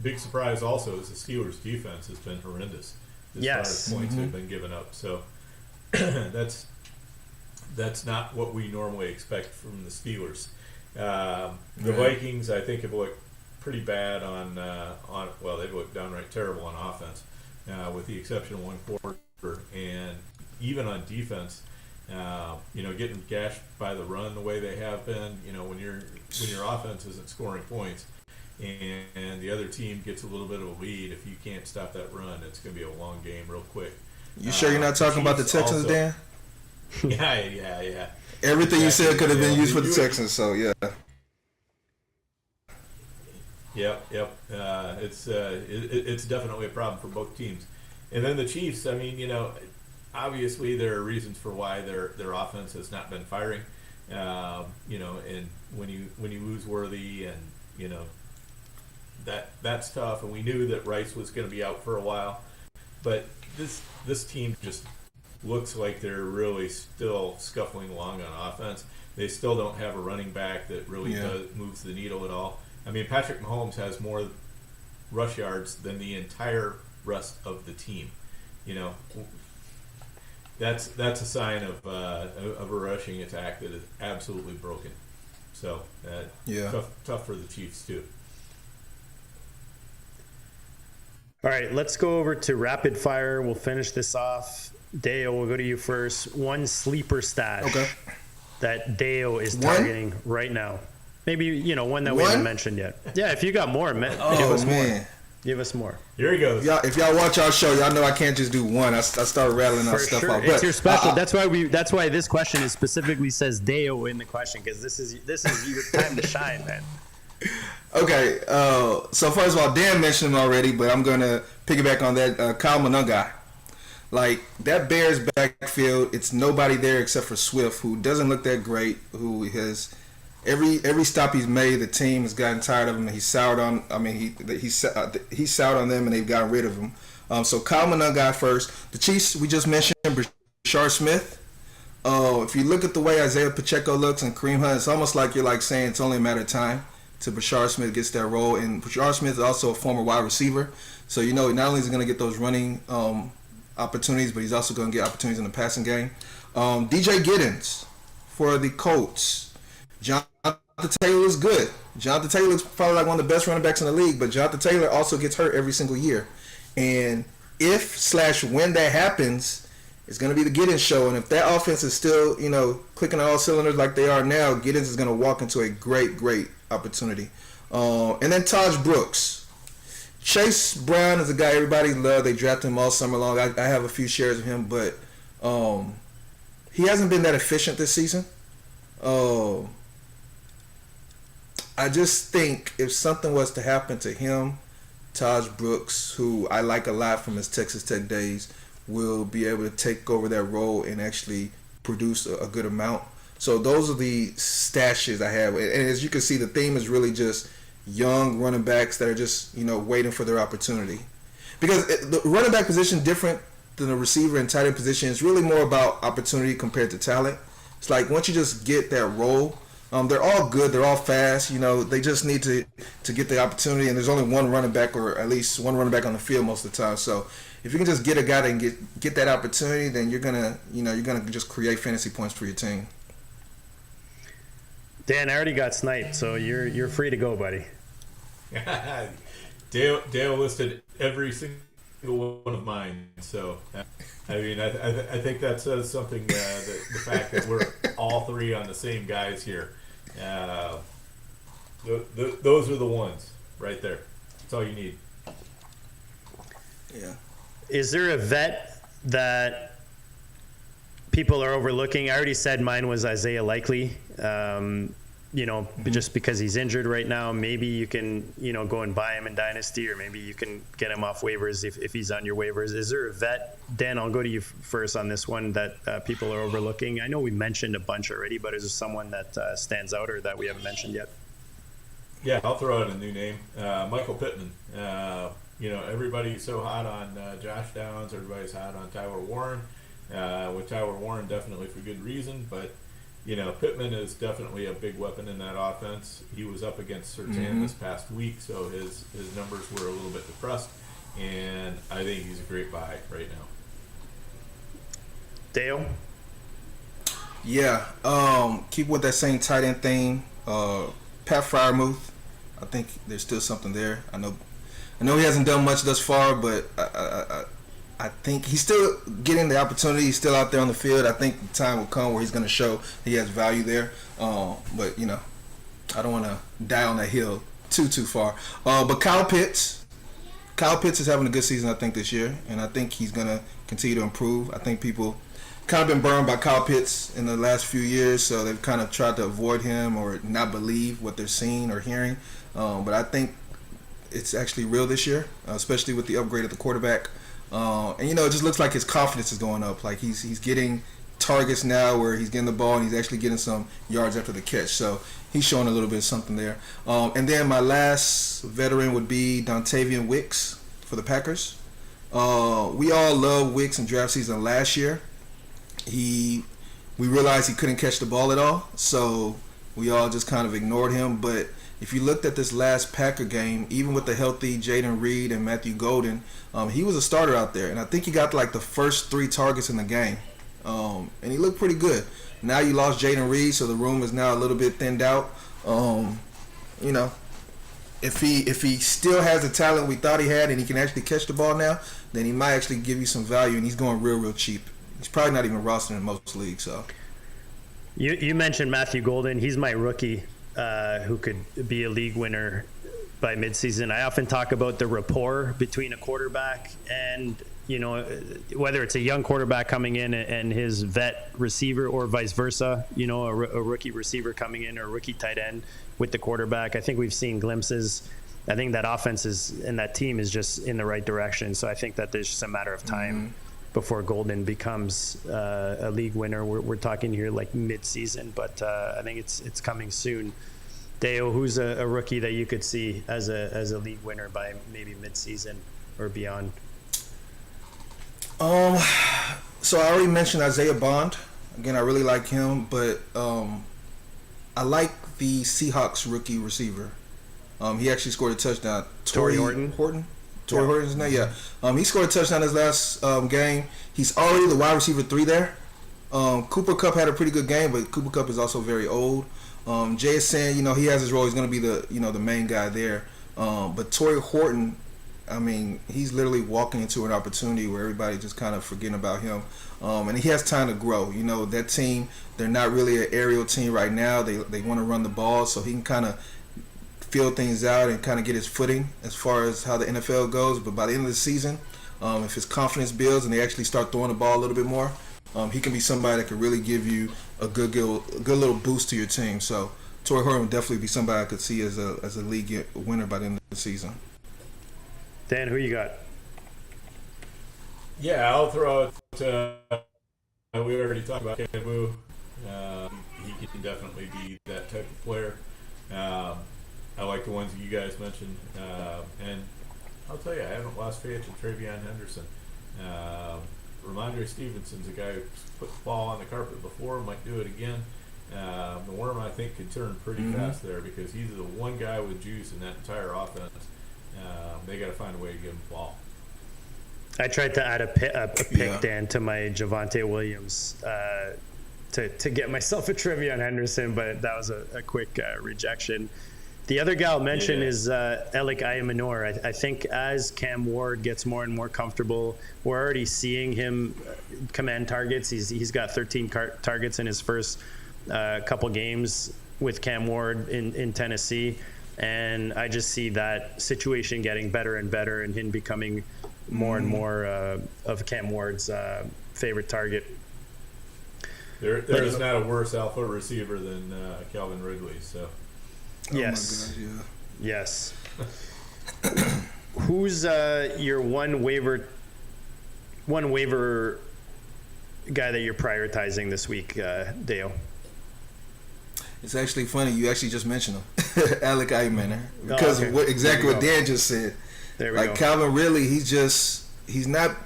big surprise also is the Steelers' defense has been horrendous as far as points they've been giving up. So that's not what we normally expect from the Steelers. The Vikings, I think, have looked pretty bad they've looked downright terrible on offense, with the exception of one quarter, and even on defense, getting gashed by the run the way they have been. When your offense isn't scoring points, and the other team gets a little bit of a lead, if you can't stop that run, it's going to be a long game real quick. You sure you're not talking about the Texans, also, Dan? Yeah. Everything you said could have been used for the Texans, so yeah. Yep. It's definitely a problem for both teams. And then the Chiefs, I mean, obviously there are reasons for why their offense has not been firing. And when you lose Worthy, and that's tough. And we knew that Rice was going to be out for a while, but this team just looks like they're really still scuffling along on offense. They still don't have a running back that really moves the needle at all. I mean, Patrick Mahomes has more rush yards than the entire rest of the team. You know, that's a sign of a rushing attack that is absolutely broken. So tough for the Chiefs too. All right, let's go over to rapid fire. We'll finish this off. Dayo, we'll go to you first. One sleeper stash that Dayo is targeting right now. Maybe, one that we haven't mentioned yet. Yeah, if you got more, give us more. Give us more. Here he goes. If y'all watch our show, y'all know I can't just do one. I start rattling off stuff out. It's your special. That's why this question is specifically says Dayo in the question, because this is your time to shine, man. Okay, so first of all, Dan mentioned him already, but I'm going to piggyback on that. Kyle Monunga. Like, that Bears backfield, it's nobody there except for Swift, who doesn't look that great, who has every stop he's made, the team has gotten tired of him, and he soured on them, and they've gotten rid of him. So Kyle Monunga first. The Chiefs, we just mentioned Brashard Smith. If you look at the way Isaiah Pacheco looks and Kareem Hunt, it's almost like you're like saying it's only a matter of time till Brashard Smith gets that role. And Brashard Smith is also a former wide receiver. So, not only is he going to get those running opportunities, but he's also going to get opportunities in the passing game. DJ Giddens for the Colts. Jonathan Taylor is good. Jonathan Taylor is probably like one of the best running backs in the league, but Jonathan Taylor also gets hurt every single year. And when that happens, it's going to be the Giddens show. And if that offense is still, clicking on all cylinders like they are now, Giddens is going to walk into a great, great opportunity. And then Taj Brooks. Chase Brown is a guy everybody loved. They drafted him all summer long. I have a few shares of him, but he hasn't been that efficient this season. I just think if something was to happen to him, Taj Brooks, who I like a lot from his Texas Tech days, will be able to take over that role and actually produce a good amount. So those are the stashes I have. And as you can see, the theme is really just young running backs that are just, waiting for their opportunity. Because the running back position, different than the receiver and tight end position, is really more about opportunity compared to talent. It's like once you just get that role, they're all good, they're all fast, they just need to get the opportunity, and there's only one running back, or at least one running back on the field most of the time. So if you can just get a guy that can get that opportunity, then you're gonna just create fantasy points for your team. Dan, I already got sniped, so you're free to go, buddy. Dale listed every single one of mine, so I think that says something. The fact that we're all three on the same guys here. Those are the ones right there. That's all you need. Yeah. Is there a vet that people are overlooking? I already said mine was Isaiah Likely. Just because he's injured right now, maybe you can, go and buy him in Dynasty, or maybe you can get him off waivers if he's on your waivers. Is there a vet, Dan, I'll go to you first on this one, that people are overlooking? I know we mentioned a bunch already, but is there someone that stands out or that we haven't mentioned yet? Yeah, I'll throw out a new name, Michael Pittman. Everybody's so hot on Josh Downs, everybody's hot on Tyler Warren. With Tyler Warren, definitely for good reason, but Pittman is definitely a big weapon in that offense. He was up against Surtain this past week, so his numbers were a little bit depressed, and I think he's a great buy right now. Dale? Yeah, keep with that same tight end theme. Pat Freiermuth, I think there's still something there. I know he hasn't done much thus far, but I think he's still getting the opportunity. He's still out there on the field. I think the time will come where he's going to show he has value there. But, I don't want to die on that hill too far. But Kyle Pitts is having a good season, I think, this year. And I think he's going to continue to improve. I think people kind of been burned by Kyle Pitts in the last few years, so they've kind of tried to avoid him or not believe what they're seeing or hearing. But I think it's actually real this year, especially with the upgrade of the quarterback. And it just looks like his confidence is going up. Like he's getting targets now where he's getting the ball and he's actually getting some yards after the catch. So he's showing a little bit of something there. And then my last veteran would be Dontavian Wicks for the Packers. We all loved Wicks in draft season last year. We realized he couldn't catch the ball at all, so we all just kind of ignored him. But if you looked at this last Packer game, even with the healthy Jaden Reed and Matthew Golden, he was a starter out there, and I think he got like the first 3 targets in the game, and he looked pretty good. Now you lost Jaden Reed, so the room is now a little bit thinned out. You know, if he still has the talent we thought he had, and he can actually catch the ball now, then he might actually give you some value, and he's going real cheap. He's probably not even rostered in most leagues. So you mentioned Matthew Golden. He's my rookie who could be a league winner by midseason. I often talk about the rapport between a quarterback and, you know, whether it's a young quarterback coming in and his vet receiver, or vice versa, you know, a rookie receiver coming in or a rookie tight end with the quarterback. I think we've seen glimpses. I think that offense is, and that team is just in the right direction. So I think that there's just a matter of time before Golden becomes a league winner. We're talking here like mid-season, but I think it's coming soon. Dayo, who's a rookie that you could see as a league winner by maybe mid-season or beyond? So I already mentioned Isaiah Bond. Again, I really like him, but I like the Seahawks rookie receiver. He actually scored a touchdown. Torrey Horton? Torrey Horton's name, yeah. He scored a touchdown his last game. He's already the wide receiver 3 there. Cooper Kupp had a pretty good game, but Cooper Kupp is also very old. Jay is saying, you know, he has his role. He's going to be the main guy there. But Torrey Horton, I mean, he's literally walking into an opportunity where everybody just kind of forgetting about him. And he has time to grow. You know, that team, they're not really an aerial team right now. They want to run the ball, so he can kind of feel things out and kind of get his footing as far as how the NFL goes. But by the end of the season, if his confidence builds and they actually start throwing the ball a little bit more, he can be somebody that can really give you a good little boost to your team. So Torrey Horton would definitely be somebody I could see as a league winner by the end of the season. Dan, who you got? Yeah, I'll throw out. We already talked about Camu. He can definitely be that type of player. I like the ones that you guys mentioned, and I'll tell you, I haven't lost faith in Travion Henderson. Ramondre Stevenson's a guy who's put the ball on the carpet before, might do it again. The worm, I think, could turn pretty fast there because he's the one guy with juice in that entire offense. They got to find a way to give him the ball. I tried to add a pick, Dan, to my Javonte Williams to get myself a Travion Henderson, but that was a quick rejection. The other guy I'll mention is Elik Ayamanor. I think as Cam Ward gets more and more comfortable, we're already seeing him command targets. He's got 13 targets in his first couple games with Cam Ward in Tennessee. And I just see that situation getting better and better and him becoming more and more of Cam Ward's favorite target. There is not a worse alpha receiver than Calvin Ridley. So. Yes. Oh my God, yeah. Yes. Who's your one waiver guy that you're prioritizing this week, Dayo? It's actually funny. You actually just mentioned him, Elik Ayamanor, because of what Dan just said. There we go. Calvin Ridley, he's not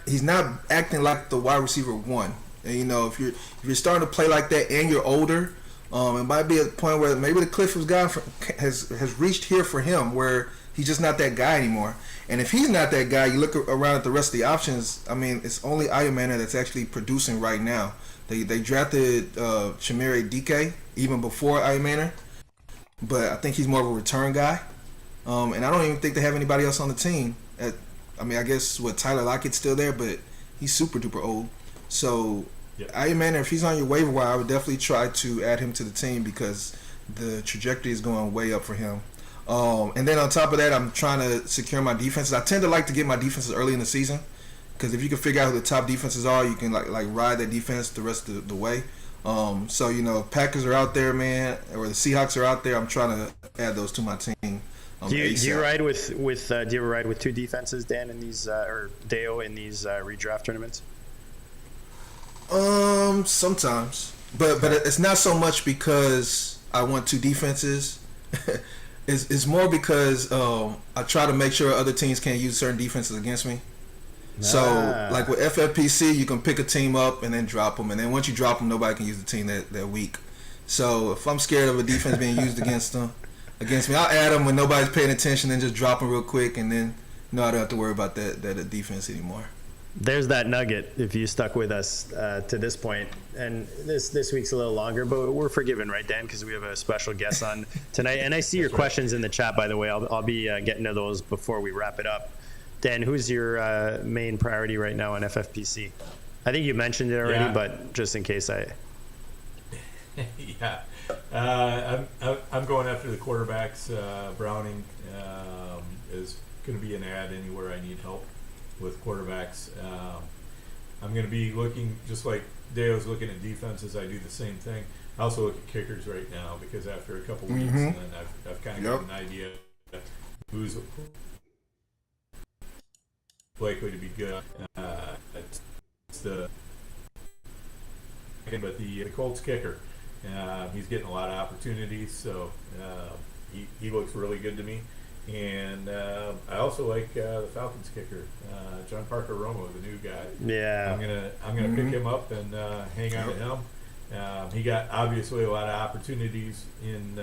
acting like the wide receiver 1. And you know, if you're starting to play like that and you're older, it might be a point where maybe the cliff has reached here for him, where he's just not that guy anymore. And if he's not that guy, you look around at the rest of the options. I mean, it's only Ayamanor that's actually producing right now. They drafted Chimere Dike even before Ayamanor, but I think he's more of a return guy. And I don't even think they have anybody else on the team. I guess Tyler Lockett's still there, but he's super duper old. So Ayamanor, if he's on your waiver wire, I would definitely try to add him to the team because the trajectory is going way up for him. And then on top of that, I'm trying to secure my defenses. I tend to like to get my defenses early in the season because if you can figure out who the top defenses are, you can like ride that defense the rest of the way. So you know, Packers are out there, man, or the Seahawks are out there. I'm trying to add those to my team. Do you ride with do you ever ride with two defenses, Dan, in these or Dayo in these redraft tournaments? Sometimes, but it's not so much because I want two defenses. It's more because I try to make sure other teams can't use certain defenses against me. So, like with FFPC, you can pick a team up and then drop them. And then once you drop them, nobody can use the team that week. So, if I'm scared of a defense being used against me, I'll add them when nobody's paying attention and just drop them real quick. And then, I don't have to worry about that defense anymore. There's that nugget if you stuck with us to this point. And this week's a little longer, but we're forgiven, right, Dan? Because we have a special guest on tonight. And I see your questions in the chat, by the way. I'll be getting to those before we wrap it up. Dan, who's your main priority right now on FFPC? I think you mentioned it already, but just in case I... Yeah. I'm going after the quarterbacks. Browning is going to be an ad anywhere I need help with quarterbacks. I'm going to be looking, just like Dayo's looking at defenses, I do the same thing. I also look at kickers right now because after a couple weeks, and then I've kind of got an idea who's likely to be good. But the Colts kicker, he's getting a lot of opportunities, so he looks really good to me. And I also like the Falcons kicker, John Parker Romo, the new guy. Yeah, I'm gonna pick him up and hang on to him. He got obviously a lot of opportunities in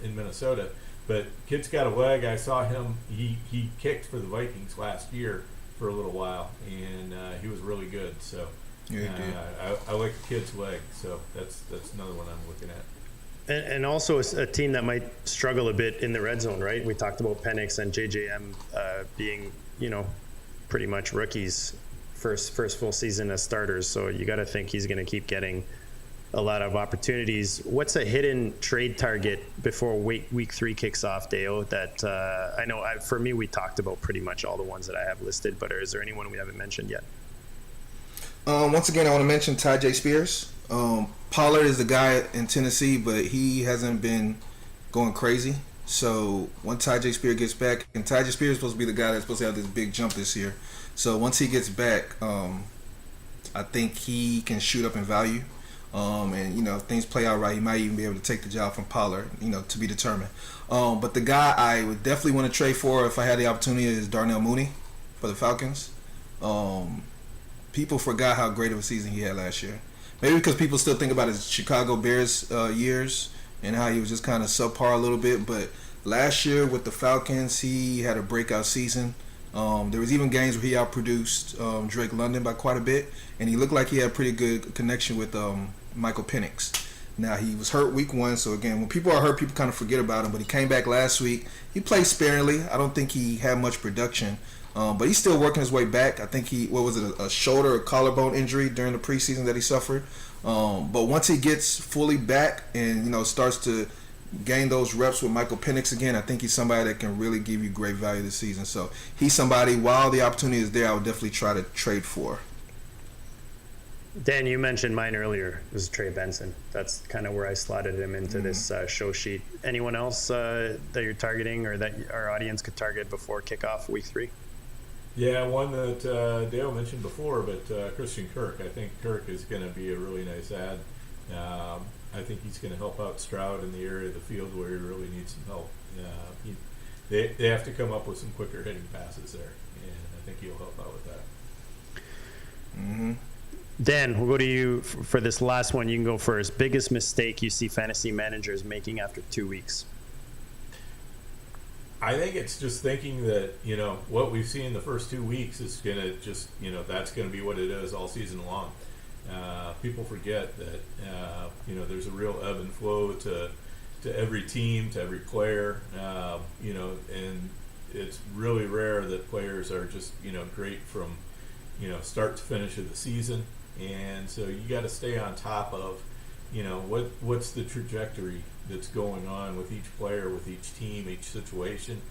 Minnesota, but kid's got a leg. I saw him. He kicked for the Vikings last year for a little while, and he was really good. So I like the kid's leg. So that's another one I'm looking at. And also a team that might struggle a bit in the red zone, right? We talked about Penix and JJM being, pretty much rookies, first full season as starters. So you got to think he's going to keep getting a lot of opportunities. What's a hidden trade target before week 3 kicks off, Dayo? That I know for me, we talked about pretty much all the ones that I have listed, but is there anyone we haven't mentioned yet? Once again, I want to mention Tyjae Spears. Pollard is the guy in Tennessee, but he hasn't been going crazy. So once Tyjae Spears gets back, and Tyjae Spears is supposed to be the guy that's supposed to have this big jump this year. So once he gets back, I think he can shoot up in value. And if things play out right, he might even be able to take the job from Pollard, to be determined. But the guy I would definitely want to trade for if I had the opportunity is Darnell Mooney for the Falcons. People forgot how great of a season he had last year. Maybe because people still think about his Chicago Bears years and how he was just kind of subpar a little bit. But last year with the Falcons, he had a breakout season. There was even games where he outproduced Drake London by quite a bit. And he looked like he had a pretty good connection with Michael Penix. Now, he was hurt week 1. So, again, when people are hurt, people kind of forget about him. But he came back last week. He played sparingly. I don't think he had much production. But he's still working his way back. I think a shoulder or collarbone injury during the preseason that he suffered. But once he gets fully back and, starts to gain those reps with Michael Penix again, I think he's somebody that can really give you great value this season. So he's somebody, while the opportunity is there, I would definitely try to trade for. Dan, you mentioned mine earlier. It was Trey Benson. That's kind of where I slotted him into this show sheet. Anyone else that you're targeting or that our audience could target before kickoff week 3? Yeah, one that Dayo mentioned before, but Christian Kirk. I think Kirk is going to be a really nice ad. I think he's going to help out Stroud in the area of the field where he really needs some help. They have to come up with some quicker hitting passes there, and I think he'll help out with that. Mm-hmm. Dan, we'll go to you for this last one. You can go first. Biggest mistake you see fantasy managers making after 2 weeks? I think it's just thinking that, what we've seen the first 2 weeks is going to just, that's going to be what it is all season long. People forget that, there's a real ebb and flow to every team, to every player, and it's really rare that players are just, great from, start to finish of the season. And so you got to stay on top of, what's the trajectory that's going on with each player, with each team, each situation,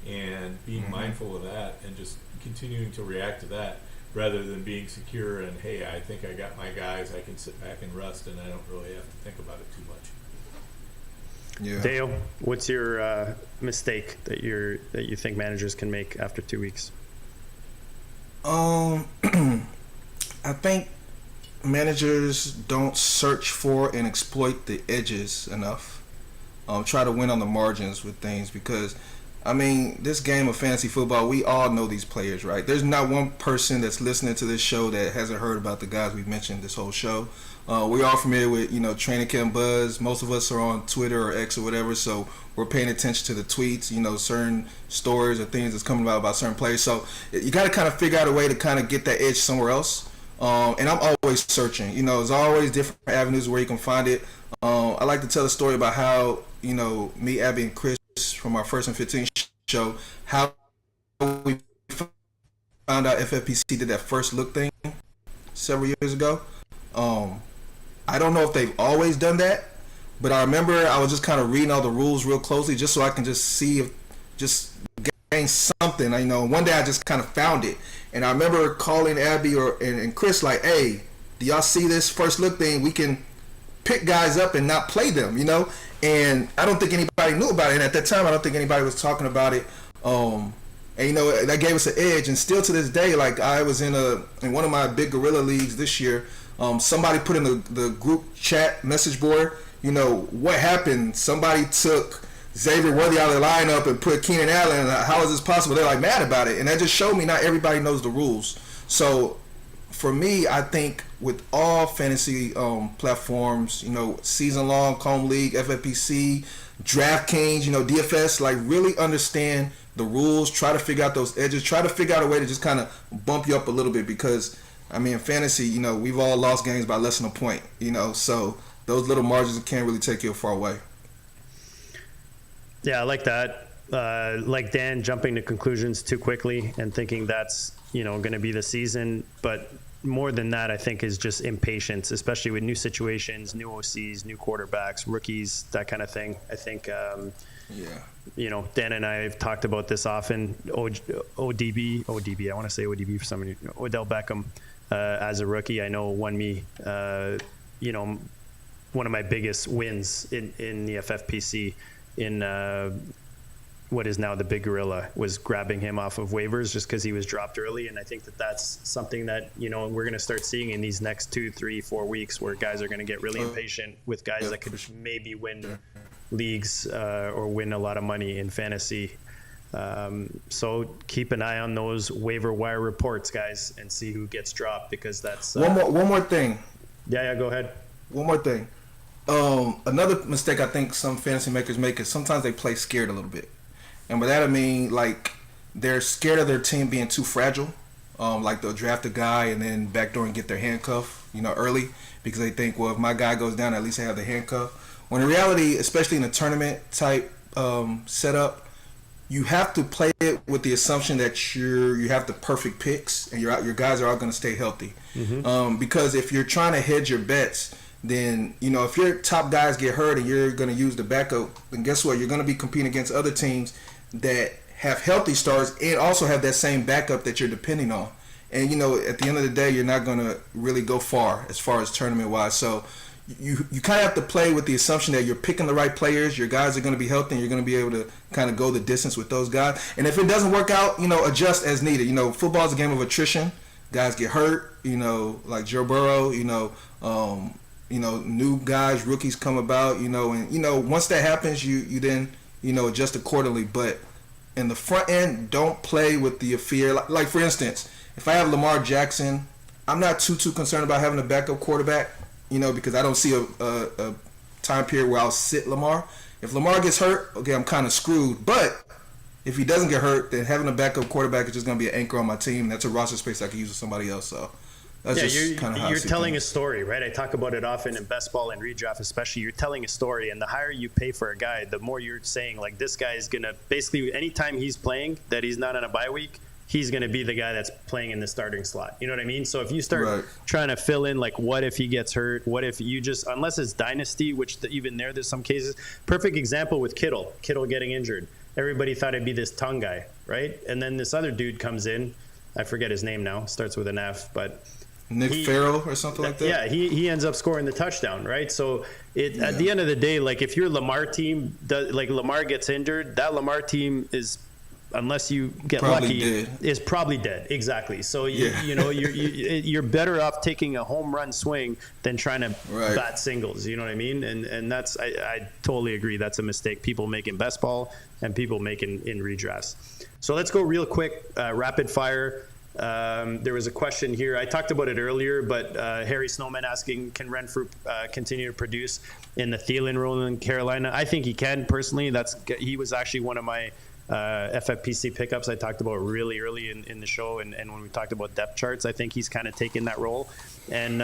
and being mindful of that and just continuing to react to that rather than being secure and, hey, I think I got my guys, I can sit back and rest and I don't really have to think about it too much. Yeah. Dayo, what's your mistake that you think managers can make after 2 weeks? I think managers don't search for and exploit the edges enough. Try to win on the margins with things because I mean, this game of fantasy football, we all know these players, right? There's not one person that's listening to this show that hasn't heard about the guys we've mentioned this whole show. We're all familiar with, training camp buzz. Most of us are on Twitter or X or whatever, so we're paying attention to the tweets, certain stories or things that's coming about certain players. So you got to kind of figure out a way to kind of get that edge somewhere else. And I'm always searching. There's always different avenues where you can find it. I like to tell a story about how, me, Abby, and Chris from our 1st&Fifteen show, how we found out FFPC did that first look thing several years ago. I don't know if they've always done that, but I remember I was just kind of reading all the rules real closely just so I can just see if just gain something. One day I just kind of found it, and I remember calling Abby and Chris like, "Hey, do y'all see this first look thing? We can pick guys up and not play them, And I don't think anybody knew about it. And at that time, I don't think anybody was talking about it. And that gave us an edge. And still to this day, like I was in one of my big gorilla leagues this year. Somebody put in the group chat message board, what happened? Somebody took Xavier Worthy out of the lineup and put Keenan Allen. How is this possible? They're like mad about it. And that just showed me not everybody knows the rules. So for me, I think with all fantasy platforms, season-long, Comb League, FFPC, DraftKings, DFS, like really understand the rules, try to figure out those edges, try to figure out a way to just kind of bump you up a little bit because, in fantasy, we've all lost games by less than a point, so those little margins can't really take you far away. Yeah, I like that. Like Dan, jumping to conclusions too quickly and thinking that's, going to be the season, but more than that, I think, is just impatience, especially with new situations, new OCs, new quarterbacks, rookies, that kind of thing. I think, Dan and I have talked about this often. ODB, I want to say ODB for some reason. Odell Beckham, as a rookie, I know won me, one of my biggest wins in the FFPC in what is now the Big Gorilla, was grabbing him off of waivers just because he was dropped early. And I think that's something that, we're going to start seeing in these next 2, 3, 4 weeks where guys are going to get really impatient with guys that could maybe win leagues or win a lot of money in fantasy. So keep an eye on those waiver wire reports, guys, and see who gets dropped because that's... One more thing. Yeah, go ahead. One more thing. Another mistake I think some fantasy makers make is sometimes they play scared a little bit. And by that I mean, like, they're scared of their team being too fragile. Like they'll draft a guy and then backdoor and get their handcuff, early because they think, well, if my guy goes down, at least I have the handcuff. When in reality, especially in a tournament type setup, you have to play it with the assumption that you have the perfect picks and your guys are all going to stay healthy. Mm-hmm. Because if you're trying to hedge your bets, then, if your top guys get hurt and you're going to use the backup, then guess what? You're going to be competing against other teams that have healthy stars and also have that same backup that you're depending on. And, at the end of the day, you're not going to really go far as tournament-wise. So you kind of have to play with the assumption that you're picking the right players, your guys are going to be healthy, and you're going to be able to kind of go the distance with those guys. And if it doesn't work out, adjust as needed. Football is a game of attrition. Guys get hurt, like Joe Burrow, new guys, rookies come about, and, once that happens, you then, adjust accordingly. But in the front end, don't play with the fear. Like for instance, if I have Lamar Jackson, I'm not too concerned about having a backup quarterback, because I don't see a time period where I'll sit Lamar. If Lamar gets hurt, okay, I'm kind of screwed. But if he doesn't get hurt, then having a backup quarterback is just going to be an anchor on my team. That's a roster space I can use with somebody else. So that's just kind of how you're telling a story, right? I talk about it often in best ball and redraft, especially. You're telling a story, and the higher you pay for a guy, the more you're saying, like, this guy is going to basically, anytime he's playing that he's not on a bye week, he's going to be the guy that's playing in the starting slot. You know what I mean? So if you start trying to fill in, like, what if he gets hurt? What if you just, unless it's dynasty, which even there's some cases. Perfect example with Kittle getting injured. Everybody thought it'd be this tongue guy, right? And then this other dude comes in. I forget his name now. Starts with an F, but Nick Farrell or something like that. Yeah, he ends up scoring the touchdown, right? So at the end of the day, like, if your Lamar team Lamar gets injured, that Lamar team is unless you get Probably lucky, dead. is probably dead. Exactly. So Yeah. you're better off taking a home run swing than trying to Right. bat singles. You know what I mean? And that's I totally agree. That's a mistake people make in best ball and people make in redrafts. So let's go real quick, rapid fire. There was a question here. I talked about it earlier, but Harry Snowman asking, can Renfrew continue to produce in the Thielen role in Carolina? I think he can personally. He was actually one of my FFPC pickups I talked about really early in the show, and when we talked about depth charts, I think he's kind of taken that role. And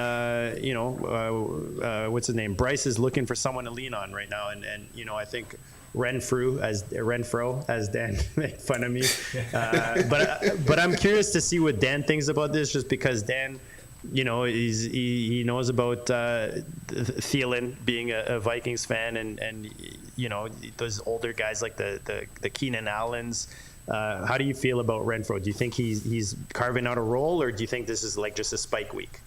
what's his name? Bryce is looking for someone to lean on right now, and I think Renfro, as Dan made fun of me. But I'm curious to see what Dan thinks about this, just because Dan, he knows about Thielen being a Vikings fan, and those older guys like the Keenan Allens. How do you feel about Renfro? Do you think he's carving out a role, or do you think this is like just a spike week?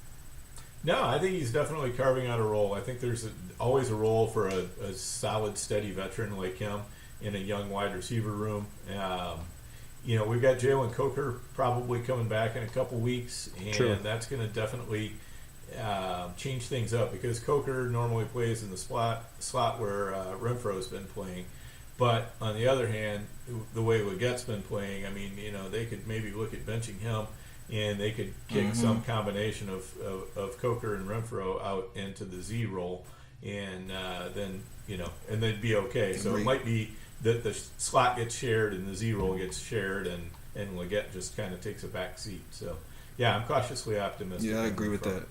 No, I think he's definitely carving out a role. I think there's always a role for a solid, steady veteran like him in a young wide receiver room. We've got Jalen Coker probably coming back in a couple weeks, and True. That's going to definitely change things up, because Coker normally plays in the slot where Renfro's been playing. But on the other hand, the way Leggette's been playing, they could maybe look at benching him, and they could kick some combination of Coker and Renfro out into the Z role, and then they'd be okay. So it might be that the slot gets shared and the Z role gets shared, and Leggette just kind of takes a back seat. So yeah, I'm cautiously optimistic. Yeah, I agree with that.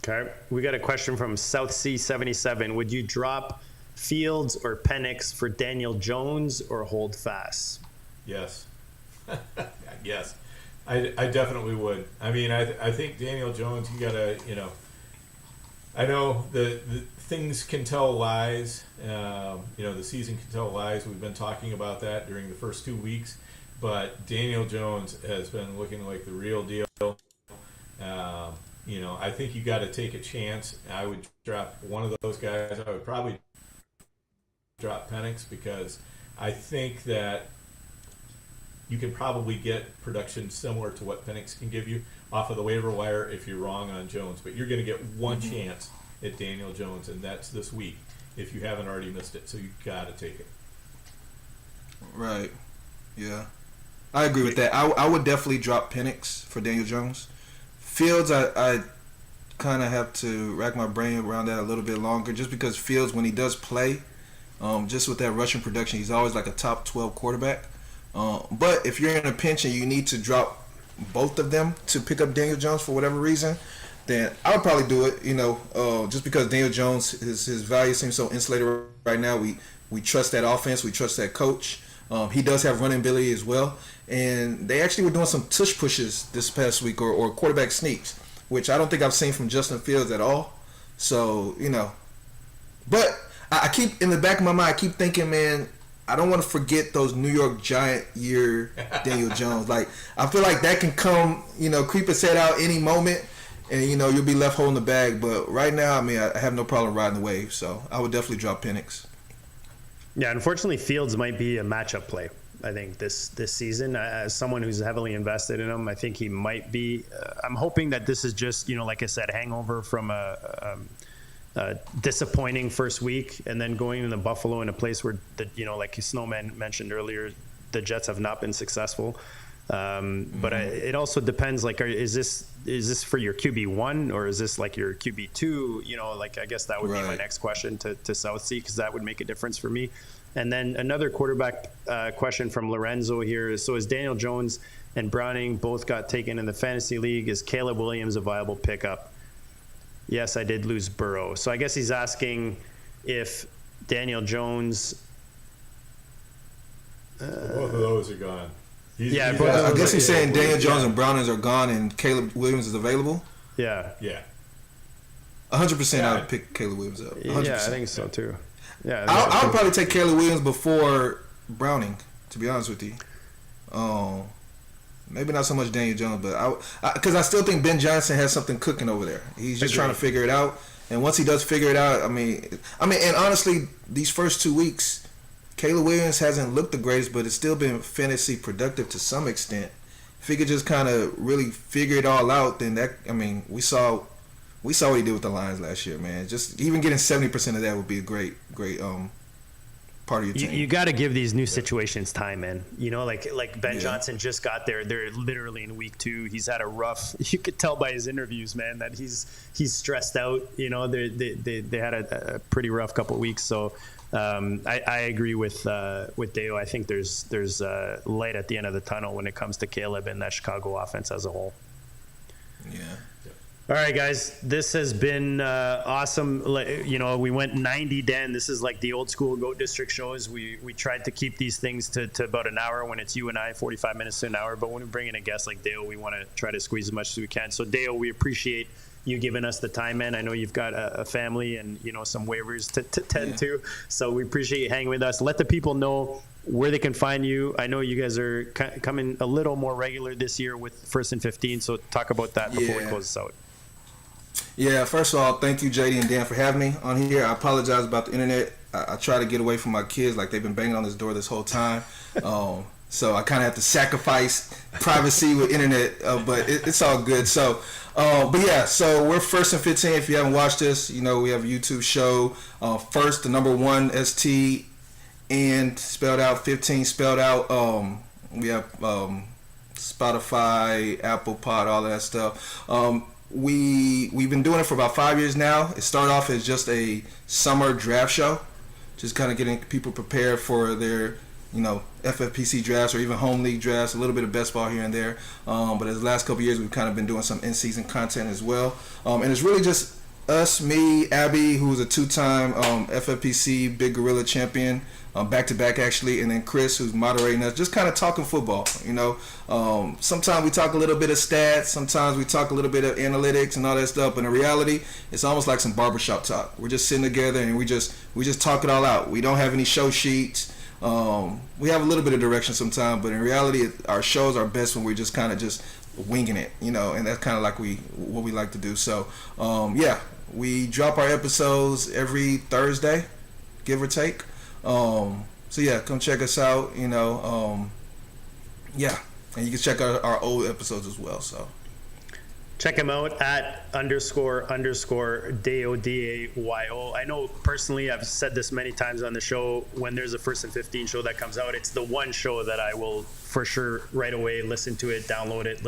Okay, we got a question from South Sea 77. Would you drop Fields or Penix for Daniel Jones, or hold fast? Yes. Yes. I definitely would. I think Daniel Jones, you gotta, I know the things can tell lies. The season can tell lies. We've been talking about that during the first 2 weeks, but Daniel Jones has been looking like the real deal. I think you got to take a chance. I would drop one of those guys. I would probably drop Penix, because I think that you can probably get production similar to what Penix can give you off of the waiver wire if you're wrong on Jones. But you're going to get one chance at Daniel Jones, and that's this week if you haven't already missed it. So you got to take it. Right. Yeah. I agree with that. I would definitely drop Penix for Daniel Jones. Fields, I kind of have to rack my brain around that a little bit longer, just because Fields, when he does play, just with that rushing production, he's always like a top 12 quarterback. But if you're in a pinch and you need to drop both of them to pick up Daniel Jones for whatever reason, then I would probably do it. Just because Daniel Jones, his value seems so insulated right now. We trust that offense. We trust that coach. He does have running ability as well. And they actually were doing some tush pushes this past week, or quarterback sneaks, which I don't think I've seen from Justin Fields at all. So, But I keep, in the back of my mind, I keep thinking, man, I don't want to forget those New York Giant year Daniel Jones. Like, I feel like that can come, creep its head out any moment, and, you'll be left holding the bag. But right now, I have no problem riding the wave. So I would definitely drop Penix. Yeah, unfortunately, Fields might be a matchup play, I think, this season. As someone who's heavily invested in him, I think he might be. I'm hoping that this is just, like I said, hangover from a disappointing first week, and then going into Buffalo in a place where, like Snowman mentioned earlier, the Jets have not been successful. But it also depends, like, is this for your QB1, or is this like your QB2? I guess that would be my next question to South Sea, because that would make a difference for me. And then another quarterback question from Lorenzo here. So is Daniel Jones and Browning both got taken in the fantasy league? Is Caleb Williams a viable pickup? Yes, I did lose Burrow. So I guess he's asking if Daniel Jones... Both of those are gone. I guess he's saying Daniel Jones and Brownings are gone and Caleb Williams is available. Yeah. 100% I would pick Caleb Williams up. 100%. Yeah, I think so too. Yeah, I would probably take Caleb Williams before Browning, to be honest with you. Maybe not so much Daniel Jones, but because I still think Ben Johnson has something cooking over there. He's just trying to figure it out, and once he does figure it out, and honestly, these first 2 weeks, Caleb Williams hasn't looked the greatest, but it's still been fantasy productive to some extent. If he could just kind of really figure it all out, then we saw what he did with the Lions last year, man. Just even getting 70% of that would be a great part of your team. You got to give these new situations time, man. Like Ben Johnson just got there. They're literally in week 2. He's had a rough. You could tell by his interviews, man, that he's stressed out. They had a pretty rough couple of weeks. So I agree with Dayo. I think there's light at the end of the tunnel when it comes to Caleb and that Chicago offense as a whole. Yeah. All right, guys, this has been awesome. We went 90, Dan. This is like the old school GOAT District shows. We tried to keep these things to about an hour when it's you and I, 45 minutes to an hour. But when we bring in a guest like Dayo, we want to try to squeeze as much as we can. So, Dayo, we appreciate you giving us the time, man. I know you've got a family and, some waivers to tend to. So we appreciate you hanging with us. Let the people know where they can find you. I know you guys are coming a little more regular this year with 1st&Fifteen. So talk about that before we close this out. Yeah, first of all, thank you, JD and Dan, for having me on here. I apologize about the internet. I try to get away from my kids, like they've been banging on this door this whole time. So I kind of have to sacrifice privacy with internet, but it's all good. So, but yeah, so we're 1st&Fifteen. If you haven't watched this, we have a YouTube show. First, the number 1 ST and spelled out, 15 spelled out. We have Spotify, Apple Pod, all of that stuff. We've been doing it for about 5 years now. It started off as just a summer draft show, just kind of getting people prepared for their, FFPC drafts or even home league drafts, a little bit of best ball here and there. But as the last couple of years, we've kind of been doing some in-season content as well. And it's really just us, me, Abby, who's a 2-time FFPC Big Gorilla champion, back-to-back actually, and then Chris, who's moderating us, just kind of talking football, Sometimes we talk a little bit of stats, sometimes we talk a little bit of analytics and all that stuff, but in reality, it's almost like some barbershop talk. We're just sitting together and we just talk it all out. We don't have any show sheets. We have a little bit of direction sometimes, but in reality, our shows are best when we're just kind of just winging it, and that's kind of like what we like to do. So, we drop our episodes every Thursday, give or take. So yeah, come check us out. And you can check out our old episodes as well. So check him out at __ Dayo, Dayo. I know personally, I've said this many times on the show, when there's a 1st&Fifteen show that comes out, it's the one show that I will for sure right away listen to it, download it,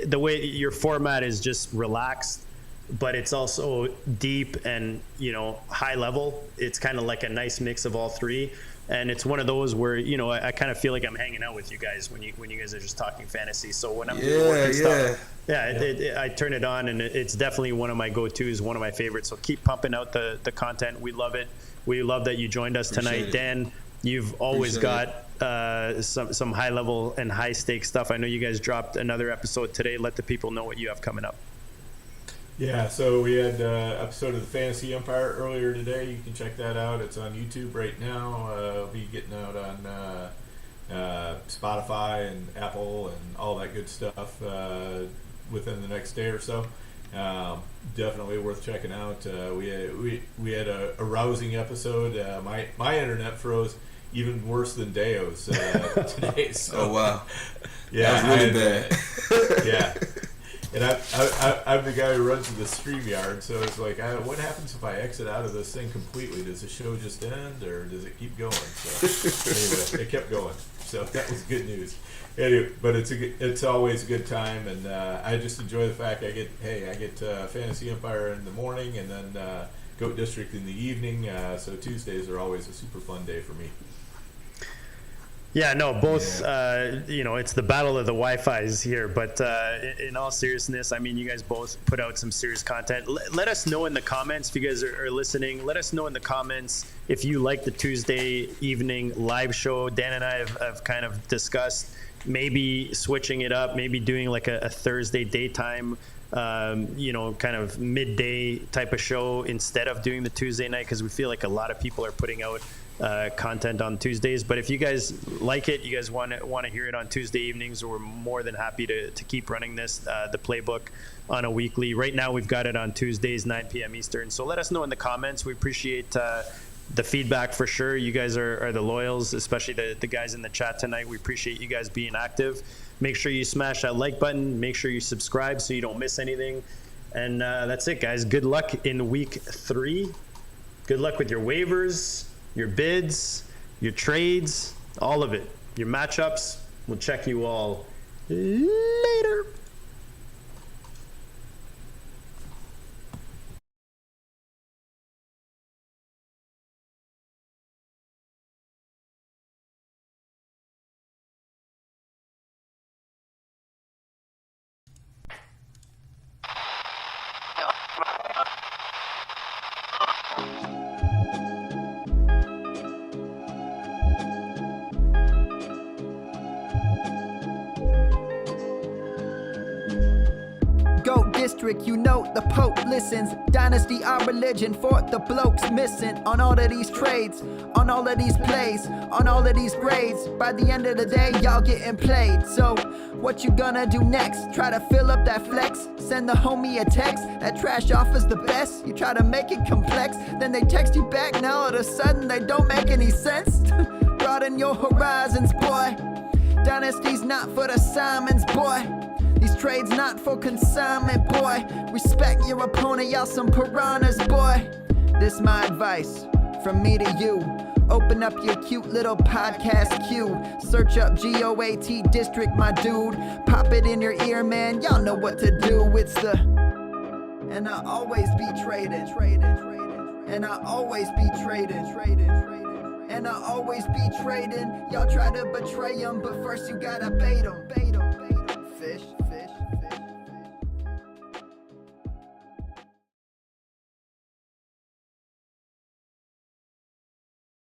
the way your format is just relaxed, but it's also deep and, high level. It's kind of like a nice mix of all three. And it's one of those where, I kind of feel like I'm hanging out with you guys when you guys are just talking fantasy. So when I'm doing working stuff, I turn it on, and it's definitely one of my go-tos, one of my favorites. So keep pumping out the content. We love it. We love that you joined us tonight. Dan, you've always got some high level and high stakes stuff. I know you guys dropped another episode today. Let the people know what you have coming up. Yeah, so we had an episode of the Fantasy Empire earlier today. You can check that out. It's on YouTube right now. It'll be getting out on Spotify and Apple and all that good stuff within the next day or so. Definitely worth checking out. We had a rousing episode. My internet froze even worse than Dayo's today. So, oh wow, yeah, that was really bad. Yeah. And I'm the guy who runs the StreamYard, so it's like, what happens if I exit out of this thing completely? Does the show just end, or does it keep going? So anyway, it kept going, so that was good news. Anyway, but it's always a good time, and I just enjoy the fact I get Fantasy Empire in the morning, and then GOAT District in the evening. So Tuesdays are always a super fun day for me. Yeah, no, both, it's the battle of the Wi-Fi's here, but in all seriousness, I mean, you guys both put out some serious content. Let us know in the comments if you guys are listening. Let us know in the comments if you like the Tuesday evening live show. Dan and I have kind of discussed maybe switching it up, maybe doing like a Thursday daytime, kind of midday type of show instead of doing the Tuesday night, because we feel like a lot of people are putting out content on Tuesdays. But if you guys like it, you guys want to hear it on Tuesday evenings, we're more than happy to keep running this, the playbook, on a weekly. Right now we've got it on Tuesdays, 9 p.m. Eastern. So let us know in the comments. We appreciate the feedback for sure. You guys are the loyals, especially the guys in the chat tonight. We appreciate you guys being active. Make sure you smash that like button. Make sure you subscribe so you don't miss anything. And that's it, guys. Good luck in week 3. Good luck with your waivers, your bids, your trades, all of it. Your matchups. We'll check you all later. Go district, you know the Pope listens. Dynasty, our religion, for the blokes missing. On all of these trades, on all of these plays, on all of these grades. By the end of the day, y'all getting played. So, what you gonna do next? Try to fill up that flex? Send the homie a text? That trash offer's the best? You try to make it complex, then they text you back. Now all of a sudden they don't make any sense. Broaden your horizons, boy. Dynasty's not for the Simons, boy. These trades not for consignment, boy. Respect your opponent, y'all some piranhas, boy. This my advice, from me to you. Open up your cute little podcast queue. Search up GOAT District, my dude. Pop it in your ear, man, y'all know what to do. It's the... And I always be traded. And I always be traded. And I always be trading. Y'all try to betray them, but first you gotta bait them.